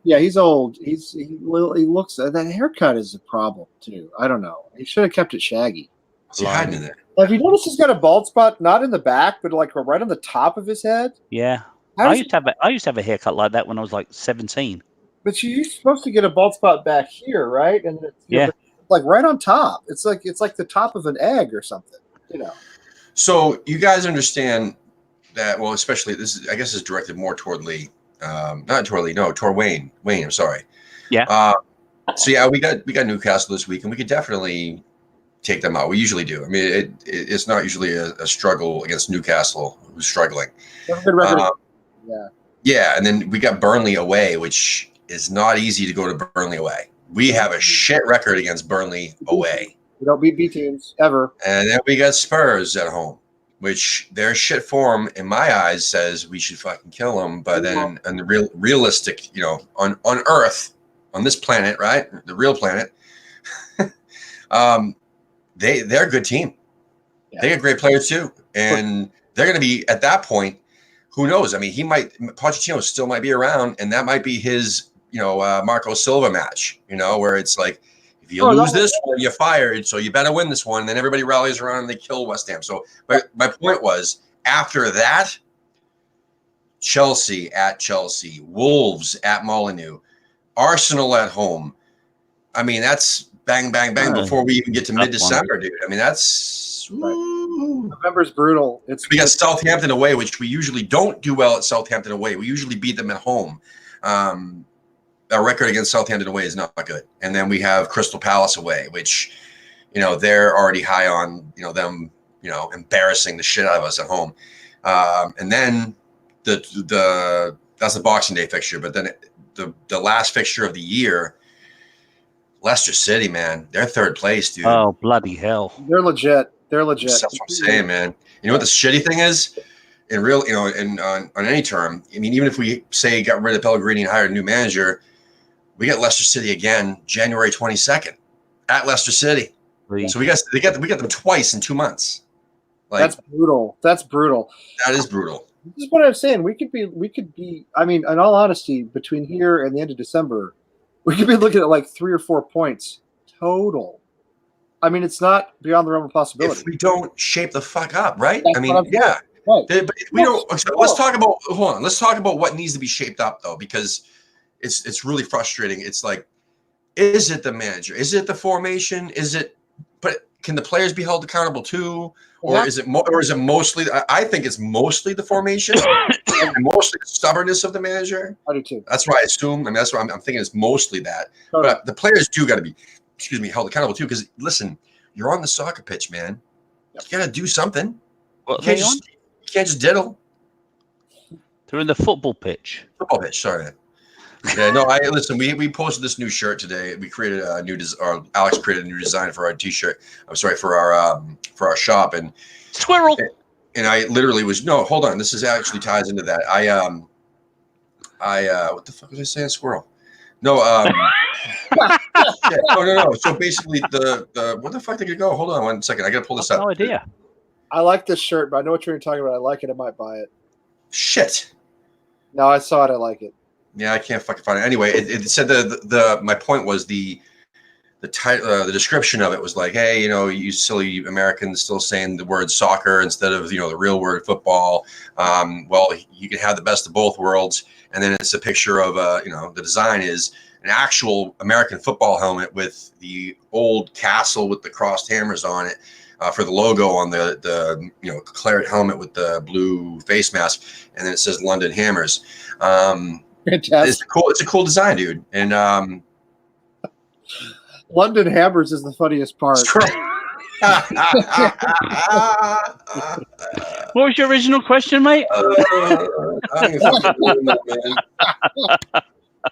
Yeah, he's old. He looks. That haircut is a problem too. I don't know. He should have kept it shaggy. What's he hiding in there? Have you noticed he's got a bald spot, not in the back, but like right on the top of his head? Yeah. I used to have a haircut like that when I was like 17. But you're supposed to get a bald spot back here, right? And it's, like right on top. It's like the top of an egg or something, So you guys understand that? Well, especially this is directed more toward Lee, not toward Lee. No, toward Wayne. Wayne, I'm sorry. Yeah. So yeah, we got Newcastle this week, and we could definitely take them out. We usually do. I mean, it's not usually a struggle against Newcastle, who's struggling. That's a good record. Yeah, and then we got Burnley away, which is not easy to go to Burnley away. We have a shit record against Burnley away. We don't beat B teams ever. And then we got Spurs at home, which their shit form, in my eyes, says we should fucking kill them. But then, on the realistic, on Earth, on this planet, right, the real planet, they're a good team. Yeah. They got great players too, and they're going to be at that point. who knows? I mean, Pochettino still might be around, and that might be his, Marco Silva match, where it's like, if you lose this one, you're fired, so you better win this one. And then everybody rallies around and they kill West Ham. So my point was, after that, Chelsea at Chelsea, Wolves at Molineux, Arsenal at home. I mean, that's bang, bang, bang before we even get to mid-December, dude. I mean, that's... November's brutal. We got Southampton away, which we usually don't do well at Southampton away. We usually beat them at home. Our record against Southampton away is not good. And then we have Crystal Palace away, which, they're already high on, them, embarrassing the shit out of us at home. And then that's the Boxing Day fixture. But then the last fixture of the year, Leicester City, man, they're third place, dude. Oh, bloody hell. They're legit. That's what I'm saying, man. You know what the shitty thing is? In real, on any term, I mean, even if we say got rid of Pellegrini and hired a new manager, we get Leicester City again January 22nd at Leicester City. Please. So we got them twice in 2 months. That's brutal. That is brutal. This is what I'm saying. We could be. I mean, in all honesty, between here and the end of December, we could be looking at like 3 or 4 points total. I mean, it's not beyond the realm of possibility. If we don't shape the fuck up, right? That's I mean, yeah. Right. But we don't. Let's talk about. Hold on. Let's talk about what needs to be shaped up, though, because it's really frustrating. It's like, is it the manager? Is it the formation? Is it? But can the players be held accountable too, or is it? Or is it mostly? I think it's mostly the formation, and mostly the stubbornness of the manager. I do too. That's what I assume. I mean, that's what I'm thinking. It's mostly that. Totally. But the players do got to be, held accountable too. Because listen, you're on the soccer pitch, man. You got to do something. Well, you can't just diddle. They're in the football pitch. Sorry. Yeah, no. Listen. We posted this new shirt today. We created a new Alex created a new design for our T-shirt. I'm sorry, for our shop and squirrel. And I literally hold on. This is actually ties into that. What the fuck was I saying? Squirrel. No. No. So basically, the where the fuck did it go? Hold on 1 second. I gotta pull this up. No idea. I like this shirt, but I know what you're talking about. I like it. I might buy it. Shit. No, I saw it. I like it. Yeah, I can't fucking find it. Anyway, it said my point was the title, the description of it was like, hey, you silly Americans still saying the word soccer instead of the real word football. Well, you can have the best of both worlds, and then it's a picture of the design is an actual American football helmet with the old castle with the crossed hammers on it for the logo on the claret helmet with the blue face mask, and then it says London Hammers. Fantastic. It's a cool design, dude. And London Hammers is the funniest part. What was your original question, mate? I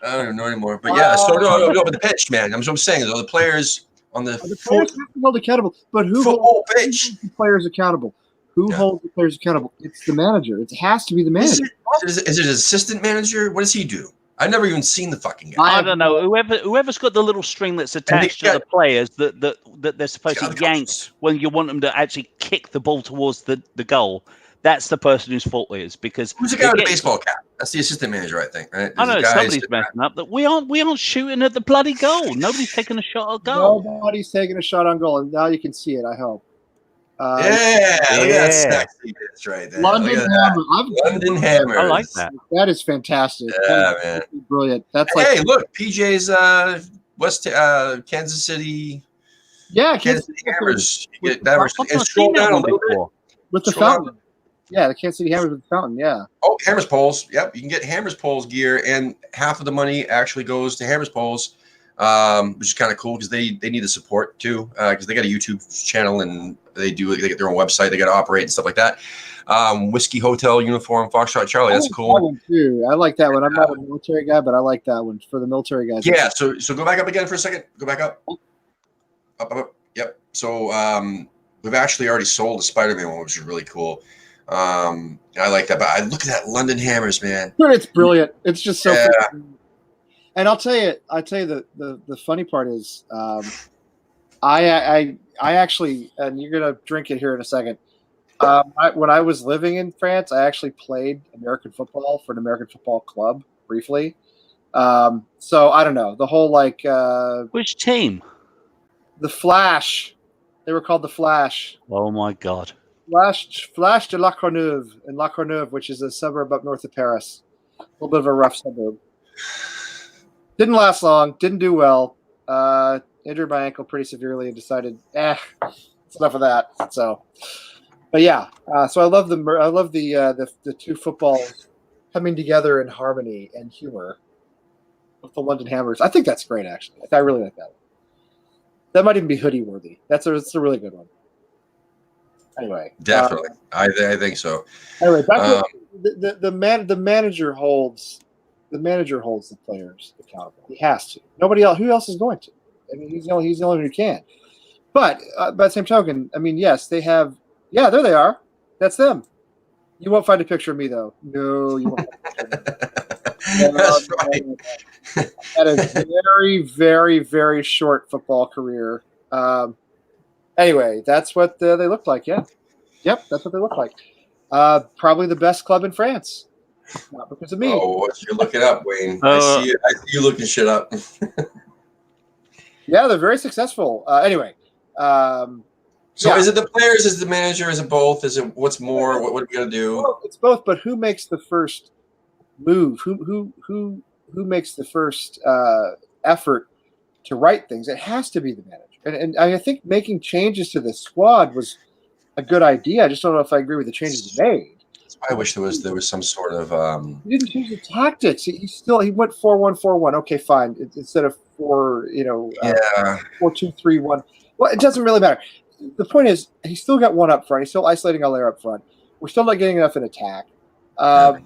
don't even know anymore. But yeah, so no, but the pitch, man. That's what I'm saying. The players on the players have to hold accountable. But who holds the players accountable? Who holds the players accountable? It's the manager. It has to be the manager. Is it an assistant manager? What does he do? I've never even seen the fucking guy. I don't know. Whoever's got the little string that's attached to the players that they're supposed to yank when you want them to actually kick the ball towards the goal. That's the person whose fault it is, because who's the guy with the baseball cap? That's the assistant manager, I think. Right? I know somebody's messing up. That we aren't shooting at the bloody goal. Nobody's taking a shot at goal. Nobody's taking a shot on goal, and now you can see it. I hope. Look at that sexy bitch right there. London Hammer. London Hammer. I like that. That is fantastic. Yeah, man. Brilliant. That's look, PJ's Kansas City. Yeah, Kansas City Hammers. And scroll down a little bit with the fountain. Yeah, the Kansas City Hammers with the fountain. Yeah. Oh, Hammers Poles. Yep, you can get Hammers Poles gear, and half of the money actually goes to Hammers Poles. Which is kind of cool because they need the support too, because they got a YouTube channel and they get their own website, they got to operate and stuff like that. Whiskey Hotel Uniform Foxtrot Charlie, that's a cool one too. I like that one. I'm not a military guy, but I like that one for the military guys. Yeah, so go back up again for a second. Go back up. Up. Yep. So we've actually already sold a Spider-Man one, which is really cool. I like that, but I look at that London Hammers, man. It's brilliant. It's just so cool. And I'll tell you the funny part is, I actually, and you're gonna drink it here in a second. When I was living in France, I actually played American football for an American football club briefly. So I don't know the whole Which team? The Flash. They were called the Flash. Oh my God. Flash de La Courneuve in La Courneuve, which is a suburb up north of Paris. A little bit of a rough suburb. Didn't last long. Didn't do well. Injured my ankle pretty severely and decided, it's enough of that. So, but yeah. So I love the two footballs coming together in harmony and humor with the London Hammers. I think that's great, actually. I really like that one. That might even be hoodie worthy. That's a really good one. Anyway, definitely, I think so. Anyway, back to the manager holds the players accountable. He has to. Nobody else. Who else is going to? I mean, he's the only one who can. But by the same token, I mean, yes, they have. Yeah, there they are. That's them. You won't find a picture of me though. No, you won't. Find a picture of me. That's right. Had a very, very, very short football career. Anyway, that's what they look like. Yeah. Yep, that's what they look like. Probably the best club in France. Not because of me. Oh, you're looking up, Wayne. I see you looking shit up. Yeah, they're very successful. Anyway. So is it the players? Is it the manager? Is it both? Is it what's more? What are we gonna do? Well, it's both, but who makes the first move? Who makes the first effort to right things? It has to be the manager. And I think making changes to the squad was a good idea. I just don't know if I agree with the changes made. I wish there was some sort of. He didn't change the tactics. He went 4-1-4-1. Okay, fine. Instead of 4-2-3-1. Well, it doesn't really matter. The point is, he still got one up front. He's still isolating Allaire up front. We're still not getting enough in attack. To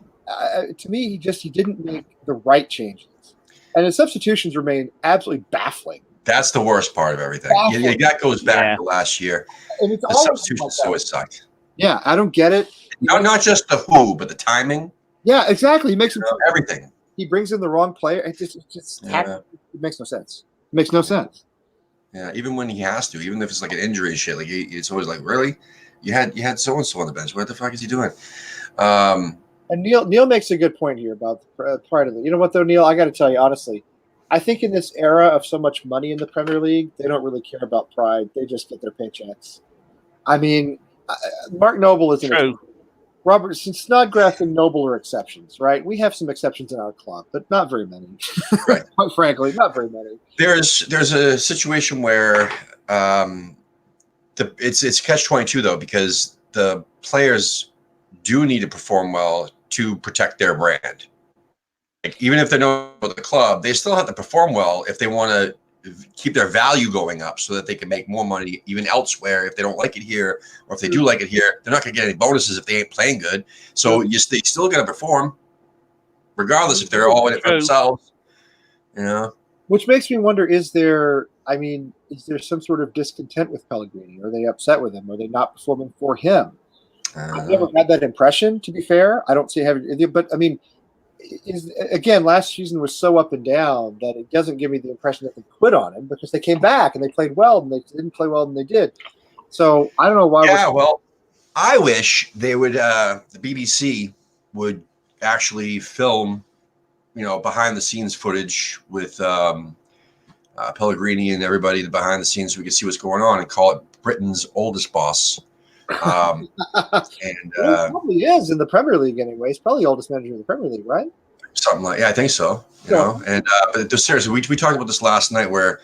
me, he didn't make the right changes, and his substitutions remain absolutely baffling. That's the worst part of everything. That goes back to last year. And it's the substitutions always sucked. Yeah, I don't get it. Not just the who, but the timing. Yeah, exactly. He makes everything. He brings in the wrong player. It makes no sense. It makes no sense. Yeah, even when he has to, even if it's like an injury and shit, like it's always like, really, you had so and so on the bench. What the fuck is he doing? And Neil makes a good point here about the pride of it. You know what though, Neil? I got to tell you honestly, I think in this era of so much money in the Premier League, they don't really care about pride. They just get their paychecks. I mean, Mark Noble isn't true. Robert Snodgrass and Noble are exceptions, right? We have some exceptions in our club, but not very many. Right. Quite frankly, not very many. There's a situation where it's catch-22 though, because the players do need to perform well to protect their brand. Like, even if they're not with the club, they still have to perform well if they want to keep their value going up so that they can make more money even elsewhere. If they don't like it here, or if they do like it here, they're not going to get any bonuses if they ain't playing good. So they still got to perform, regardless if they're all in it for themselves. You know, which makes me wonder: is there some sort of discontent with Pellegrini? Are they upset with him? Are they not performing for him? I've never had that impression. To be fair, I don't see having. But I mean. Again, last season was so up and down that it doesn't give me the impression that they quit on him, because they came back and they played well and they didn't play well and they did. So I don't know why. Yeah, well, I wish they would. The BBC would actually film, behind the scenes footage with Pellegrini and everybody behind the scenes, so we can see what's going on and call it Britain's oldest boss. And he probably is in the Premier League anyway. He's probably the oldest manager in the Premier League, right? Something like, I think so. You know, and but seriously, we talked about this last night, where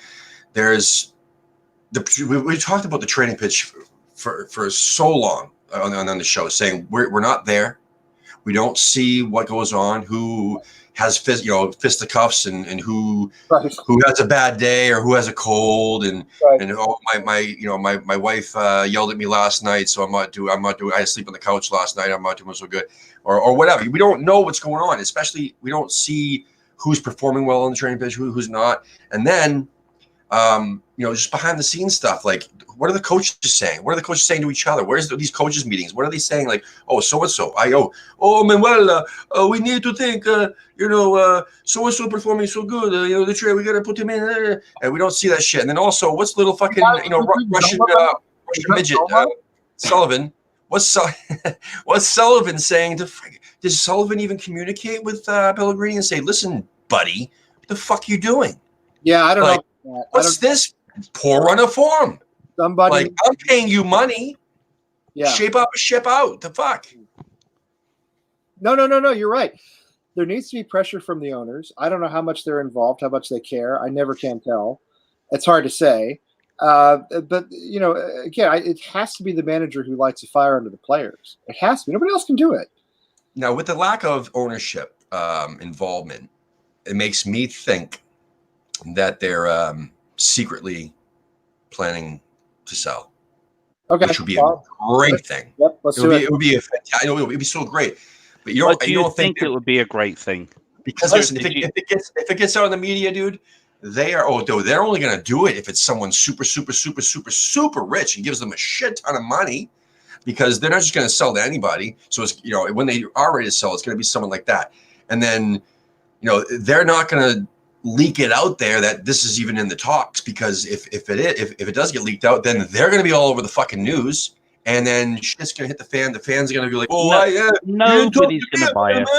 we talked about the training pitch for so long on the show, saying we're not there. We don't see what goes on, who has fisticuffs and who has a bad day or who has a cold and my wife yelled at me last night, so I'm not doing. I sleep on the couch last night. I'm not doing so good, or whatever. We don't know what's going on. Especially we don't see who's performing well on the training pitch, who's not, and then just behind the scenes stuff, like what are the coaches saying? What are the coaches saying to each other? Where's these coaches meetings? What are they saying? Like, so-and-so, Manuel, we need to think, so-and-so performing so good, the trade, we got to put him in, and we don't see that shit. And then also, what's little fucking, Russian midget, Sullivan, what's Sullivan saying to? Does Sullivan even communicate with Pellegrini and say, "Listen, buddy, what the fuck you doing?" Yeah, I don't know. What's this poor run of form? Somebody, I'm paying you money. Yeah. Shape up, ship out. The fuck. No. You're right. There needs to be pressure from the owners. I don't know how much they're involved, how much they care. I never can tell. It's hard to say. But again, it has to be the manager who lights a fire under the players. It has to be. Nobody else can do it. Now, with the lack of ownership involvement, it makes me think that they're secretly planning to sell. Okay, which would be a great thing. Yep, let's do it. It would be it would be so great. But you don't think it would be a great thing? Because listen, if it gets out in the media, dude, they're only going to do it if it's someone super rich and gives them a shit ton of money, because they're not just going to sell to anybody. So it's, when they are ready to sell, it's going to be someone like that. And then, they're not going to leak it out there that this is even in the talks, because if it does get leaked out, then they're going to be all over the fucking news. And then shit's going to hit the fan. The fans are going to be like, nobody's going to buy us.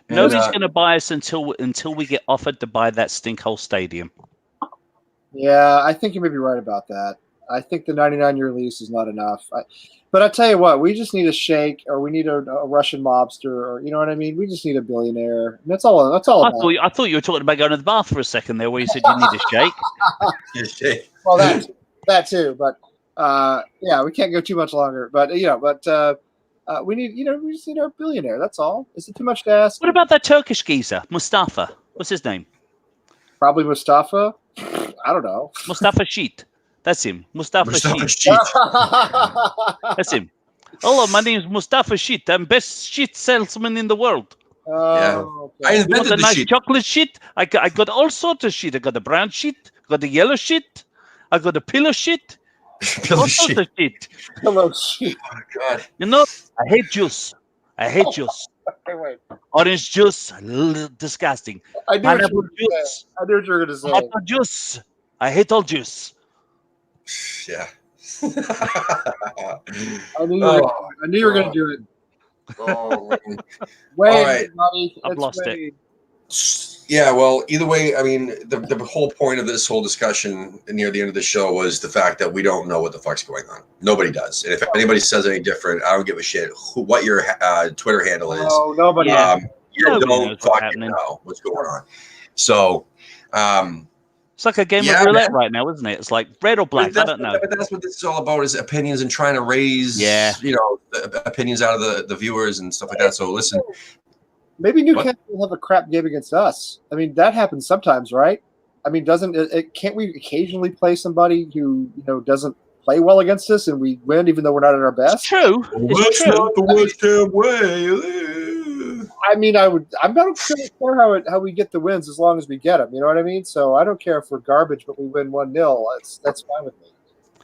Nobody's going to buy us until we get offered to buy that stinkhole stadium. Yeah, I think you may be right about that. I think the 99-year lease is not enough. But I tell you what, we just need a sheikh, or we need a Russian mobster, or you know what I mean. We just need a billionaire. And that's all. That's all. I thought you were talking about going to the bath for a second there, where you said you need a sheikh. Well, that too. But yeah, we can't go too much longer. But we need, we just need our billionaire. That's all. Is it too much to ask? What about that Turkish geezer, Mustafa? What's his name? Probably Mustafa. I don't know. Mustafa Sheet. That's him. Mustafa Sheet. That's him. Hello, my name is Mustafa Sheet. I'm best sheet salesman in the world. Okay. I invented a nice sheet. chocolate sheet. I got all sorts of sheet. I got a brown sheet. I got a yellow sheet. I got a pillow sheet. Pillow sheet. Pillow sheet. Oh God. I hate juice. Wait. Orange juice, disgusting. Pineapple juice. I knew what you were going to say. Apple juice. I hate all juice. Yeah. I knew you were going to do it. Oh, Wait, all right. buddy. I've lost it. Yeah, well, either way, I mean, the whole point of this whole discussion near the end of the show was the fact that we don't know what the fuck's going on. Nobody does. And if anybody says any different, I don't give a shit what your Twitter handle is. Oh, nobody. You don't fucking know what's going on. So, it's like a game of roulette right now, isn't it? It's like red or black. I don't know. But that's what this is all about, is opinions and trying to raise, the opinions out of the viewers and stuff like that. So listen. Maybe Newcastle will have a crap game against us. I mean, that happens sometimes, right? I mean, can't we occasionally play somebody who doesn't play well against us and we win even though we're not at our best? It's true. It's not the West Ham way. I mean, I'm not sure how we get the wins as long as we get them. You know what I mean? So I don't care if we're garbage, but we win 1-0. That's fine with me.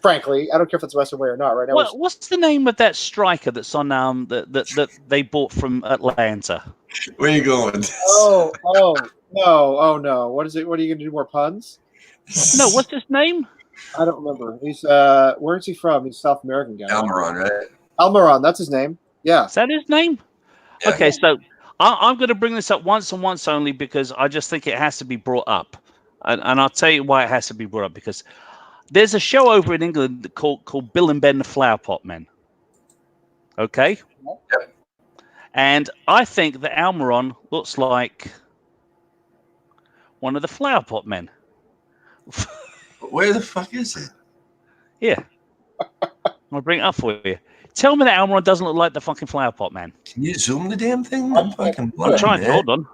Frankly, I don't care if it's Western way or not. Right now, what's the name of that striker that's on that they bought from Atlanta? Where are you going? Oh no! What is it? What are you going to do? More puns? No, what's his name? I don't remember. He's where is he from? He's a South American guy. Almiron, right? Almiron, that's his name. Yeah. Is that his name? Yeah. Okay, so I'm going to bring this up once and once only because I just think it has to be brought up, and I'll tell you why it has to be brought up, because there's a show over in England called Bill and Ben the Flower Pot Men. Okay? Yep. And I think that Almiron looks like one of the Flower Pot Men. Where the fuck is it? Yeah. I'll bring it up for you. Tell me that Almiron doesn't look like the fucking Flower Pot Man. Can you zoom the damn thing? I'm trying to. Hold on.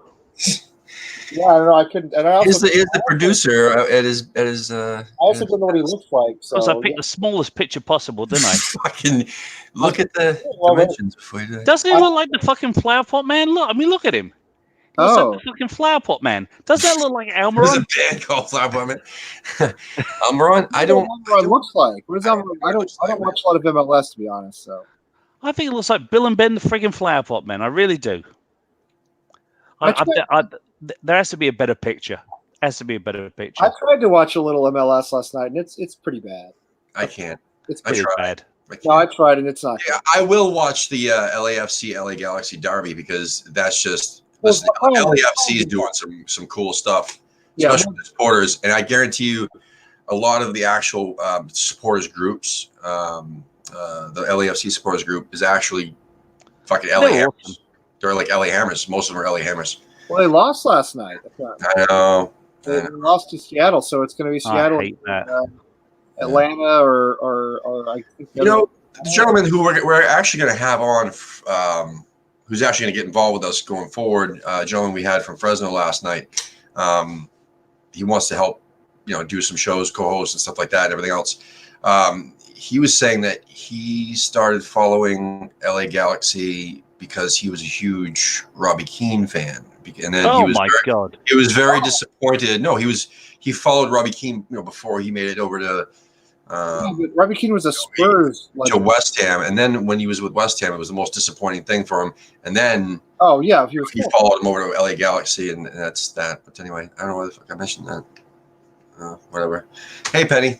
Yeah, I don't know. I couldn't. And I also is the producer at his. I also don't know what he looks like. So I picked the smallest picture possible, didn't I? Fucking look at the dimensions before you do that. Doesn't he look like the fucking Flower Pot Man? Look, look at him. He looks like the fucking Flower Pot Man. Doesn't that look like Almiron? There's a band called Flower Pot Man. Almiron, I don't. What Almiron looks like? What is Almiron? I don't watch a lot of MLS, to be honest. So I think it looks like Bill and Ben the friggin' Flower Pot Man. I really do. There has to be a better picture. I tried to watch a little MLS last night, and it's pretty bad. I can't. It's pretty I tried. bad. No, I tried and it's not. Yeah, I will watch the LAFC LA Galaxy derby because that's just listen. LAFC is doing some cool stuff, especially with the supporters, and I guarantee you, a lot of the actual supporters groups, the LAFC supporters group is actually fucking LA Hammers. Awesome. They're like LA Hammers. Most of them are LA Hammers. Well, they lost last night. I know. They lost to Seattle, so it's going to be Seattle, Atlanta, or I think. The gentleman who we're actually going to have on, who's actually going to get involved with us going forward, gentleman we had from Fresno last night. He wants to help, do some shows, co-host and stuff like that, and everything else. He was saying that he started following LA Galaxy because he was a huge Robbie Keane fan, and then he was very disappointed. No, he followed Robbie Keane, before he made it over to. Robbie Keane was a Spurs to West Ham, and then when he was with West Ham, it was the most disappointing thing for him. And then he followed him over to LA Galaxy, and that's that. But anyway, I don't know why the fuck I mentioned that. Whatever. Hey, Penny.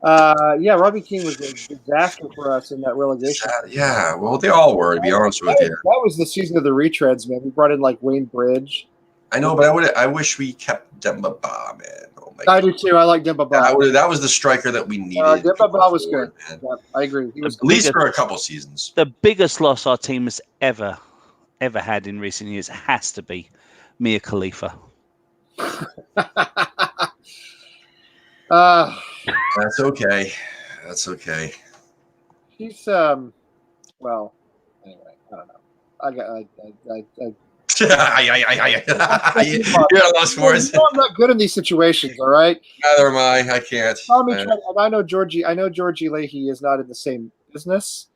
Robbie Keane was a disaster for us in that relegation. Yeah, well, they all were, to be honest with you. That was the season of the retreads, man. We brought in like Wayne Bridge. I know, but I wish we kept Demba Ba, man. Oh my God. I do too. I like Demba Ba. That was the striker that we needed. Demba Ba was good. Yeah, I agree. He was at least for a couple seasons. The biggest loss our team has ever had in recent years has to be Mia Khalifa. That's okay. That's okay. He's well, anyway, I don't know. You're at loss for us. I'm not good in these situations. All right. Neither am I. I can't. I know Georgie Leahy is not in the same business,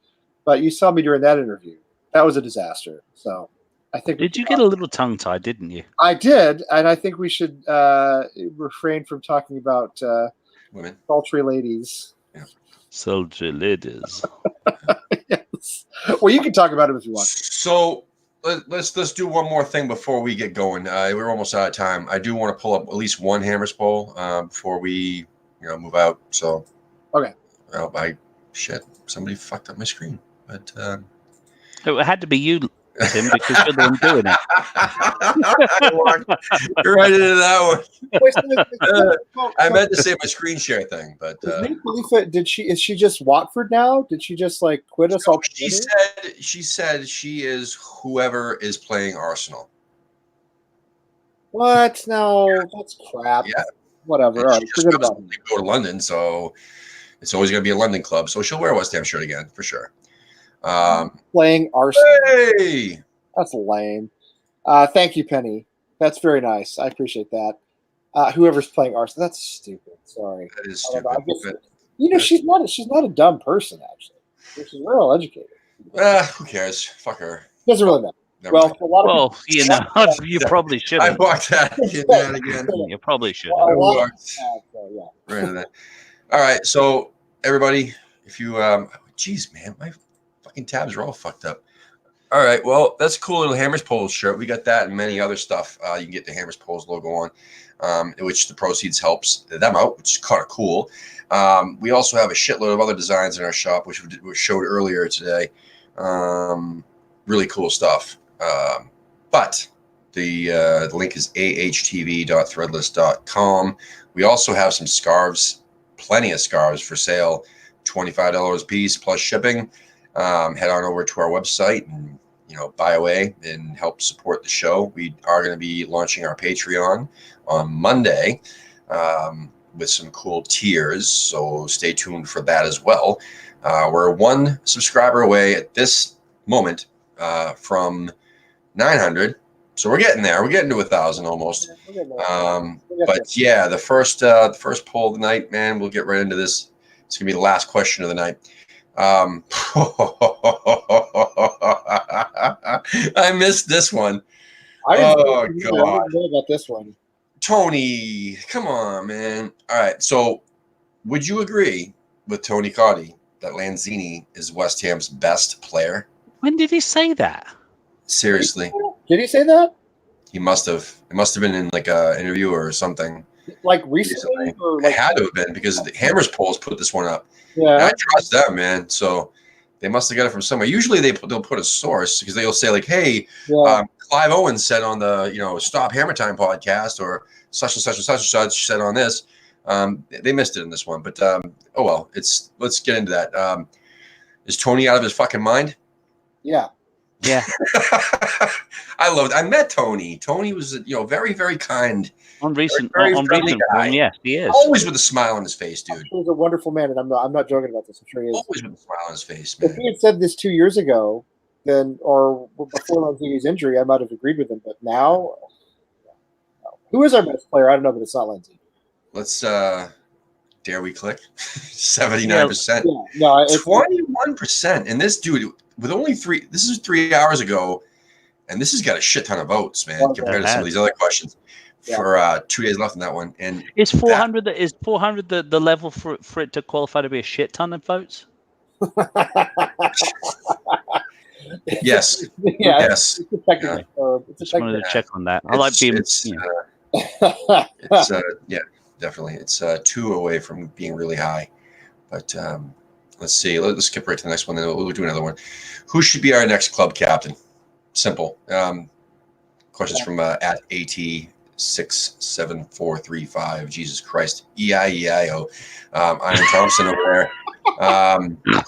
but you saw me during that interview. That was a disaster. So I think. Did you get a little tongue tied? Didn't you? I did, and I think we should refrain from talking about women, sultry ladies. Yeah. Sultry ladies. Yes. Well, you can talk about it if you want. So. Let's do one more thing before we get going. We're almost out of time. I do want to pull up at least one Hammers poll before we move out. So okay. Well, somebody fucked up my screen, but it had to be you, Tim, because you're the one doing it. You're right into that one. I meant to say my screen share thing, but is she just Watford now? Did she just quit us all? She said she is whoever is playing Arsenal. What? No, that's crap. Yeah. Whatever. All right, forget about it. Go to London, so it's always going to be a London club. So she'll wear a West Ham shirt again for sure. Playing Arsenal. Hey, that's lame. Thank you, Penny. That's very nice. I appreciate that. Whoever's playing Arsenal, that's stupid. Sorry. That is stupid. She's not a dumb person actually. She's well educated. Who cares? Fuck her. Doesn't really matter. For a lot of people, you probably should. I walked that again. You probably should. Right into that. All right, so everybody, if you, geez, man, my fucking tabs are all fucked up. All right, well, that's a cool little Hammers Poles shirt. We got that and many other stuff. You can get the Hammers Poles logo on, which the proceeds helps them out, which is kind of cool. We also have a shitload of other designs in our shop, which we showed earlier today. Really cool stuff. But the link is ahtv.threadless.com. We also have some scarves, plenty of scarves for sale, $25 a piece plus shipping. Head on over to our website and buy away and help support the show. We are going to be launching our Patreon on Monday with some cool tiers, so stay tuned for that as well. We're one subscriber away at this moment from 900, so we're getting there. We're getting to 1,000 almost. But yeah, the first poll of the night, man. We'll get right into this. It's gonna be the last question of the night. I missed this one. I didn't know about this one. Tony, come on, man. All right, so would you agree with Tony Cotty that Lanzini is West Ham's best player? When did he say that? Seriously. Did he say that? He must have. It must have been in like an interview or something. Like recently, or like it had to have been because the Hammers polls put this one up. yeah, And I trust them, man. So they must have got it from somewhere. Usually they'll put a source because they'll say like, "Hey, Clive Owens said on the Stop Hammer Time podcast, or such and such and such and such said on this." They missed it in this one, but oh well. Let's get into that. Is Tony out of his fucking mind? Yeah. Yeah. I met Tony. Tony was very, very kind. On recent very on friendly recent guy. form, yes, he is. Always with a smile on his face, dude. He's a wonderful man, and I'm not joking about this. I'm sure he is. Always with a smile on his face, If man. he had said this 2 years ago, then or before Lindsay's injury, I might have agreed with him. But now, no. Who is our best player? I don't know, but it's not Lindsay. Let's dare we click? 79%. Yeah, no, it's 21%. And this dude with only this is 3 hours ago, and this has got a shit ton of votes, man, compared to some of these other questions. For 2 days left in that one. And is 400 the level for it to qualify to be a shit ton of votes? Yes. Yeah, yes. Just wanted to check on that. I like being. Yeah, definitely. It's 2 away from being really high. But let's see. Let's skip right to the next one. Then we'll do another one. Who should be our next club captain? Simple. Questions from at AT67435. Jesus Christ. E-I-E-I-O. Iron Thompson over there.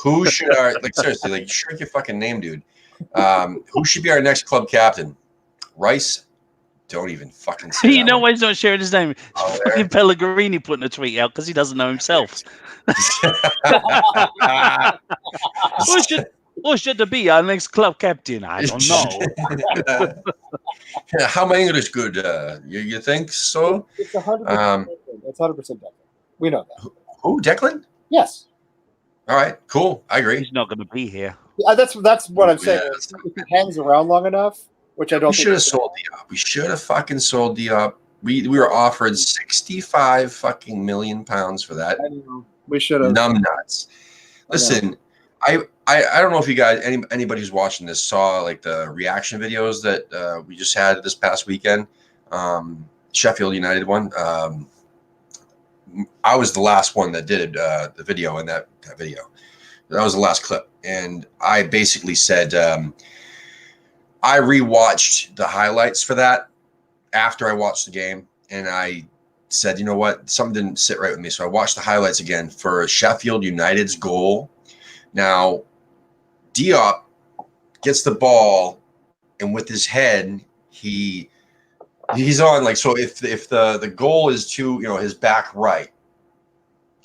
Who should seriously, shrink your fucking name, dude. Who should be our next club captain? Rice? Don't even fucking say You know why he's not sharing his name? It's fucking Pellegrini putting a tweet out because he doesn't know himself. What should it be our next club captain? I don't know. How my English good? You think so? It's 100%. It's 100% Declan. We know that. Who? Declan? Yes. All right. Cool. I agree. He's not going to be here. That's what I'm saying. If he hangs around long enough, which I don't. We should have sold Diop. We should have fucking sold Diop. We were offered 65 fucking million pounds for that. I know. We should have. Numb nuts. Listen, I don't know if you guys, anybody who's watching this, saw like the reaction videos that we just had this past weekend. Sheffield United one. I was the last one that did the video in that video. That was the last clip, and I basically said I rewatched the highlights for that after I watched the game, and I said, you know what, something didn't sit right with me, so I watched the highlights again for Sheffield United's goal. Now, Diop gets the ball, and with his head, he's on like, so if the goal is to his back right,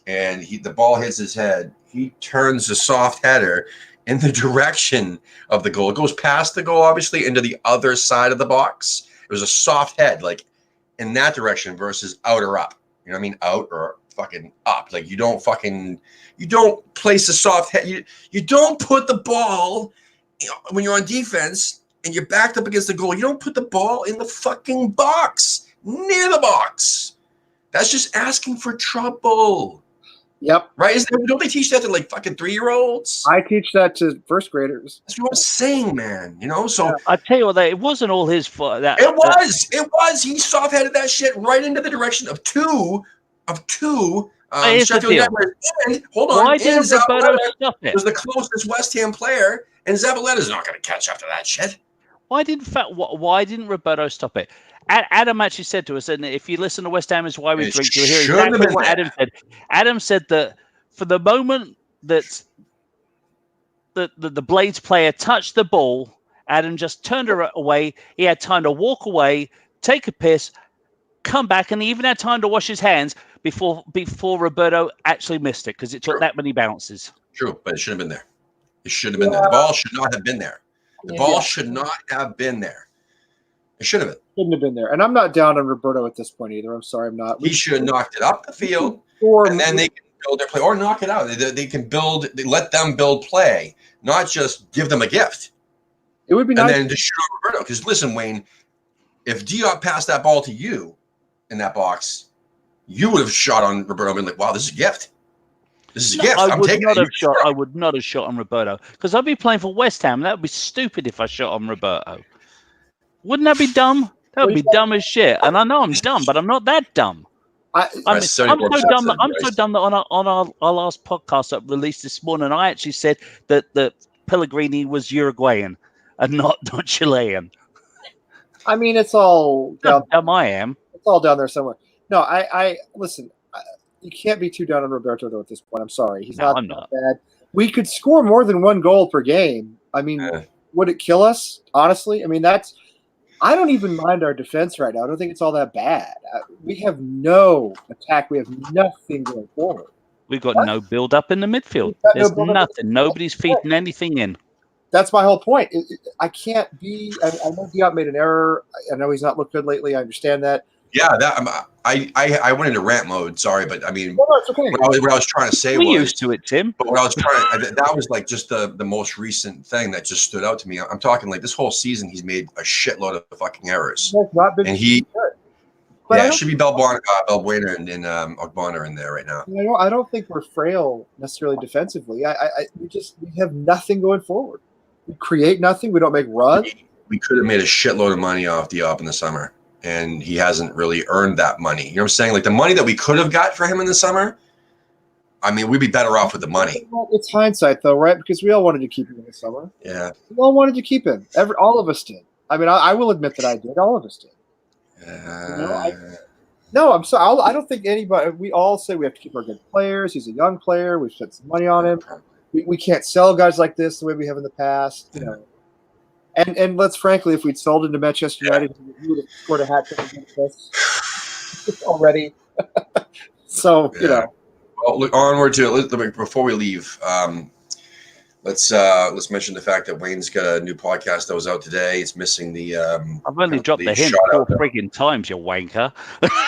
and the ball hits his head, he turns the soft header in the direction of the goal. It goes past the goal, obviously, into the other side of the box. It was a soft head, like in that direction versus out or up. You know what I mean? Out or fucking up. Like you don't place a soft head. You don't put the ball, when you're on defense and you're backed up against the goal, you don't put the ball in the fucking box, near the box. That's just asking for trouble. Yep. Right? Don't they teach that to like fucking 3-year-olds? I teach that to first graders. That's what I'm saying, man. So I tell you what, it wasn't all his fault. It was. He soft-headed that shit right into the direction of two. Sheffield United. And hold on, why didn't Roberto stop it? Was the closest West Ham player, and Zabaleta's not going to catch up to that shit. Why didn't Roberto stop it? Adam actually said to us, and if you listen to West Ham is why we drink, you'll hear exactly what Adam said. Adam said that for the moment that the Blades player touched the ball, Adam just turned her away. He had time to walk away, take a piss, come back, and he even had time to wash his hands before Roberto actually missed it because it took that many bounces. True, but it should have been there. It should have been there. The ball should not have been there. The ball should not have been there. It should have been. Shouldn't have been there. And I'm not down on Roberto at this point either. I'm sorry, I'm not. He should have knocked it up the field, and then they can build their play, or knock it out. They can build. They let them build play, not just give them a gift. It would be nice. And then destroy Roberto. Because listen, Wayne, if Diop passed that ball to you in that box, you would have shot on Roberto and been like, "Wow, this is a gift. This is a gift." I would not have shot on Roberto because I'd be playing for West Ham. That would be stupid if I shot on Roberto. Wouldn't that be dumb? That would be dumb as shit. And I know I'm dumb, but I'm not that dumb. I'm so done. I'm so done that on our last podcast that released this morning, I actually said that Pellegrini was Uruguayan and not Chilean. I mean, it's all down. How dumb I am. It's all down there somewhere. No, I listen. You can't be too down on Roberto though at this point. I'm sorry, he's not bad. We could score more than 1 goal per game. I mean, would it kill us? Honestly, I mean I don't even mind our defense right now. I don't think it's all that bad. We have no attack. We have nothing going forward. We've got no build up in the midfield. There's nothing. Nobody's feeding anything in. That's my whole point. I can't be. I know Diop made an error. I know he's not looked good lately. I understand that. Yeah, I went into rant mode. Sorry, but I mean, it's okay. what I was trying to say was used to it, Tim. But what I was that was like just the most recent thing that just stood out to me. I'm talking like this whole season, he's made a shitload of fucking errors, and he. Yeah, it should be Balbuena and Ogbonna in there right now. I don't think we're frail necessarily defensively. We have nothing going forward. We create nothing. We don't make runs. We could have made a shitload of money off Diop in the summer, and he hasn't really earned that money. You know what I'm saying? Like the money that we could have got for him in the summer, I mean, we'd be better off with the money. Well, it's hindsight, though, right? Because we all wanted to keep him in the summer. Yeah. We all wanted to keep him. All of us did. I mean, I will admit that I did. All of us did. No, I'm sorry. I don't think anybody. We all say we have to keep our good players. He's a young player. We've spent some money on him. We can't sell guys like this the way we have in the past. You know, and let's frankly, if we'd sold into Manchester United, we would have scored a hat trick against us already. So you know. Well, look onward to it. Before we leave, let's mention the fact that Wayne's got a new podcast that was out today. It's missing the. I've only dropped the hint 4 friggin' times, you wanker.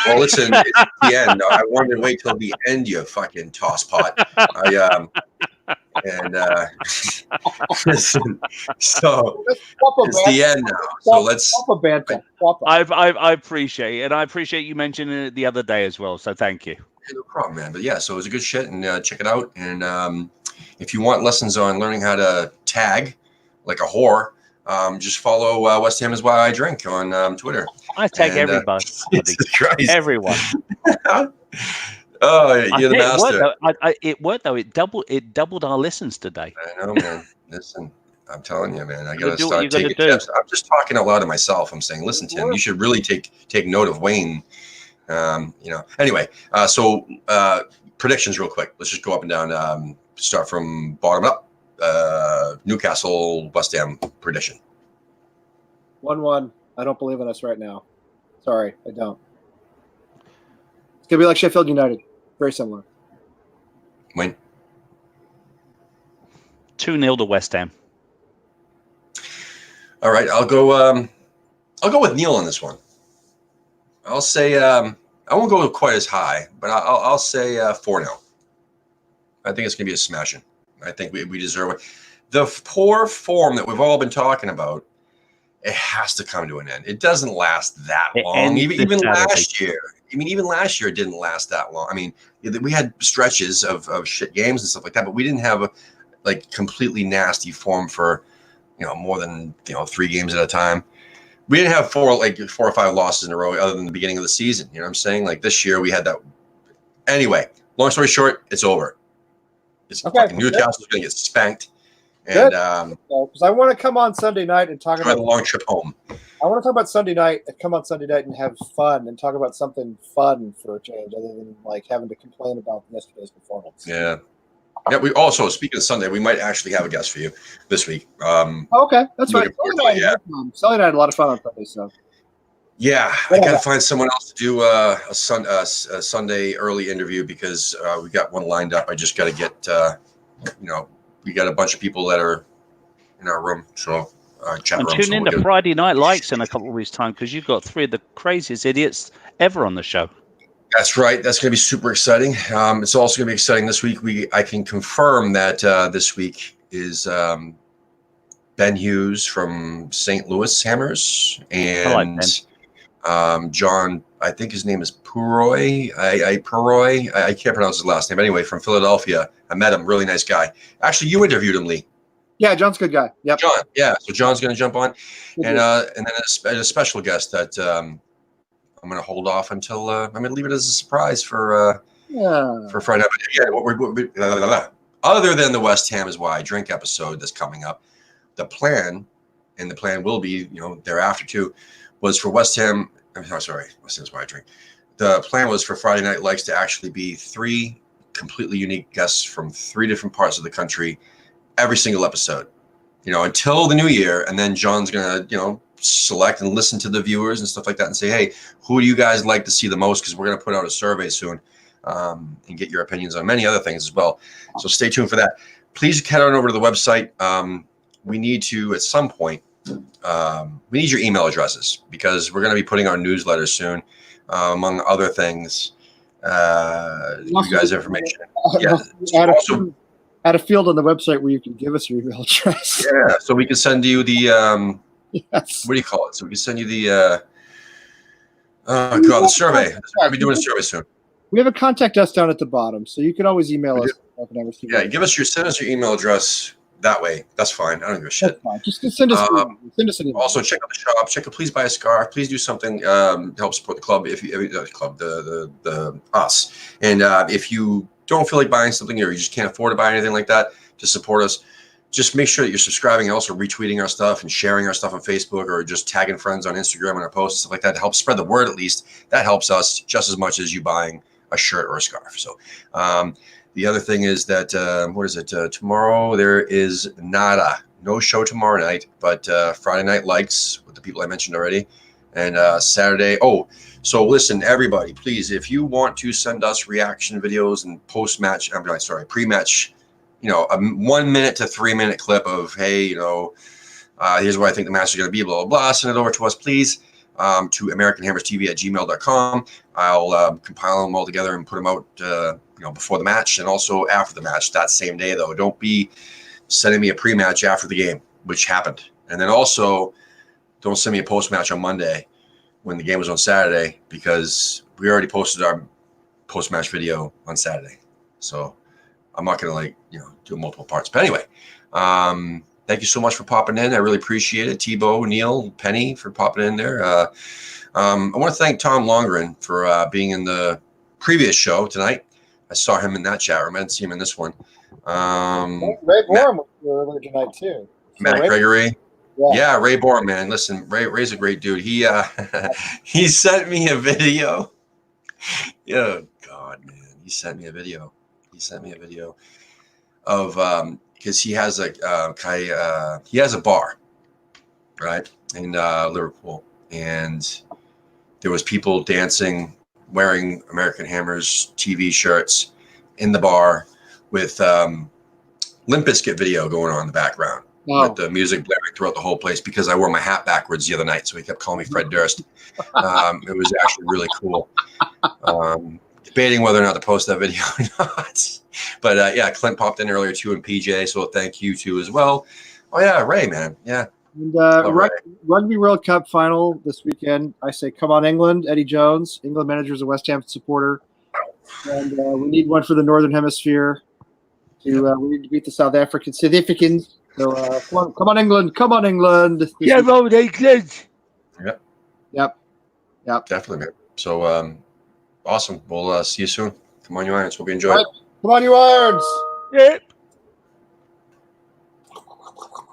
Well, listen, it's the end. I wanted to wait till the end, you fucking tosspot. Listen, so it's the end now. So let's. I appreciate it, and I appreciate you mentioning it the other day as well. So thank you. No problem, man. But yeah, so it was a good shit, and check it out. And if you want lessons on learning how to tag like a whore, just follow West Ham is why I drink on Twitter. I tag everybody. Everyone. Oh, you're the master. It worked though. It doubled our listens today. I know, man. Listen, I'm telling you, man. I gotta start taking tips. I'm just talking out loud to myself. I'm saying, listen, Tim, you should really take note of Wayne. Anyway, so predictions real quick. Let's just go up and down. Start from bottom up. Newcastle, West Ham prediction. 1-1. I don't believe in us right now. Sorry, I don't. It's going to be like Sheffield United. Very similar. Wayne? 2-0 to West Ham. All right, I'll go with Neil on this one. I'll say I won't go quite as high, but I'll say 4-0. I think it's going to be a smashing. I think we deserve it. The poor form that we've all been talking about, it has to come to an end. It doesn't last that long. Even last year. Even last year it didn't last that long. I mean, we had stretches of shit games and stuff like that, but we didn't have a completely nasty form for more than 3 games at a time. We didn't have 4 or 5 losses in a row other than the beginning of the season. You know what I'm saying? Like this year we had that. Anyway, long story short, it's over. Fucking Newcastle's going to get spanked. And because I want to come on Sunday night and talk about the long trip home. I want to talk about Sunday night and come on Sunday night and have fun and talk about something fun for a change, other than having to complain about yesterday's performance. Yeah. Yeah, we also, speaking of Sunday, we might actually have a guest for you this week. Okay, that's right. Sully and I had a lot of fun on Sunday, so. Yeah, I got to find someone else to do a Sunday early interview because we got one lined up. I just got to get, we got a bunch of people that are in our room, so chat room. Tune in to Friday Night Likes in a couple of weeks' time because you've got 3 of the craziest idiots ever on the show. That's right. That's going to be super exciting. It's also going to be exciting this week. I can confirm that this week is Ben Hughes from St. Louis Hammers and John. I think his name is Puroy. I can't pronounce his last name. Anyway, from Philadelphia. I met him. Really nice guy. Actually, you interviewed him, Lee. Yeah, John's a good guy. Yep. John. Yeah. So John's going to jump on, and then a special guest that I'm going to hold off until I'm going to leave it as a surprise for Friday night. Yeah, other than the West Ham is Why I Drink episode that's coming up, the plan will be, thereafter too, was for West Ham. West Ham is Why I Drink. The plan was for Friday Night Likes to actually be 3 completely unique guests from 3 different parts of the country every single episode, until the new year. And then John's going to, select and listen to the viewers and stuff like that and say, hey, who do you guys like to see the most? Because we're going to put out a survey soon and get your opinions on many other things as well. So stay tuned for that. Please head on over to the website. We need to, at some point, we need your email addresses because we're going to be putting our newsletter soon, among other things. You guys information. Add a field on the website where you can give us your email address. Yeah, so we can send you the yes. What do you call it? So we can send you the the survey. I'll be doing a survey soon. We have a contact us down at the bottom, so you can always email us. Yeah, send us your email address that way. That's fine. I don't give a shit. Just send us an email. Also, check out the shop. Please buy a scarf. Please do something to help support the club. The us. And if you don't feel like buying something or you just can't afford to buy anything like that to support us, just make sure that you're subscribing and also retweeting our stuff and sharing our stuff on Facebook or just tagging friends on Instagram and our posts and stuff like that to help spread the word. At least that helps us just as much as you buying a shirt or a scarf. So the other thing is that tomorrow there is no show tomorrow night, but Friday Night Likes with the people I mentioned already, and Saturday. So listen, everybody, please, if you want to send us reaction videos and pre-match, a 1 minute to 3 minute clip of, hey, here's what I think the match is going to be, blah, blah, blah. Send it over to us, please, to AmericanHammersTV@gmail.com. I'll compile them all together and put them out, before the match and also after the match that same day, though. Don't be sending me a pre-match after the game, which happened. And then also don't send me a post-match on Monday when the game was on Saturday, because we already posted our post-match video on Saturday. So I'm not going to do multiple parts. But anyway, thank you so much for popping in. I really appreciate it. Tebow, Neil, Penny for popping in there. I want to thank Tom Longren for being in the previous show tonight. I saw him in that chat room. I didn't see him in this one. Ray Borum was earlier tonight too. Matt Gregory. Yeah, Ray Borum, man. Listen, Ray's a great dude. He he sent me a video. Oh God, man. He sent me a video of because he has he has a bar, right, in Liverpool, and there was people dancing wearing American Hammer's TV shirts in the bar with Limp Bizkit video going on in the background. Wow. With the music blaring throughout the whole place because I wore my hat backwards the other night, so he kept calling me Fred Durst. It was actually really cool. Debating whether or not to post that video or not. But yeah, Clint popped in earlier too, and PJ, so thank you too as well. Oh yeah, Ray, man. Yeah. And Rugby World Cup final this weekend. I say, come on, England. Eddie Jones, England manager, is a West Ham supporter. And we need one for the Northern Hemisphere. We need to beat the South African significance. So come on, England. Come on, England. Yeah, Road England. Yep. Definitely, man. So awesome. We'll see you soon. Come on, you Irons. Hope you enjoy. Right. Come on, you Irons. Yep.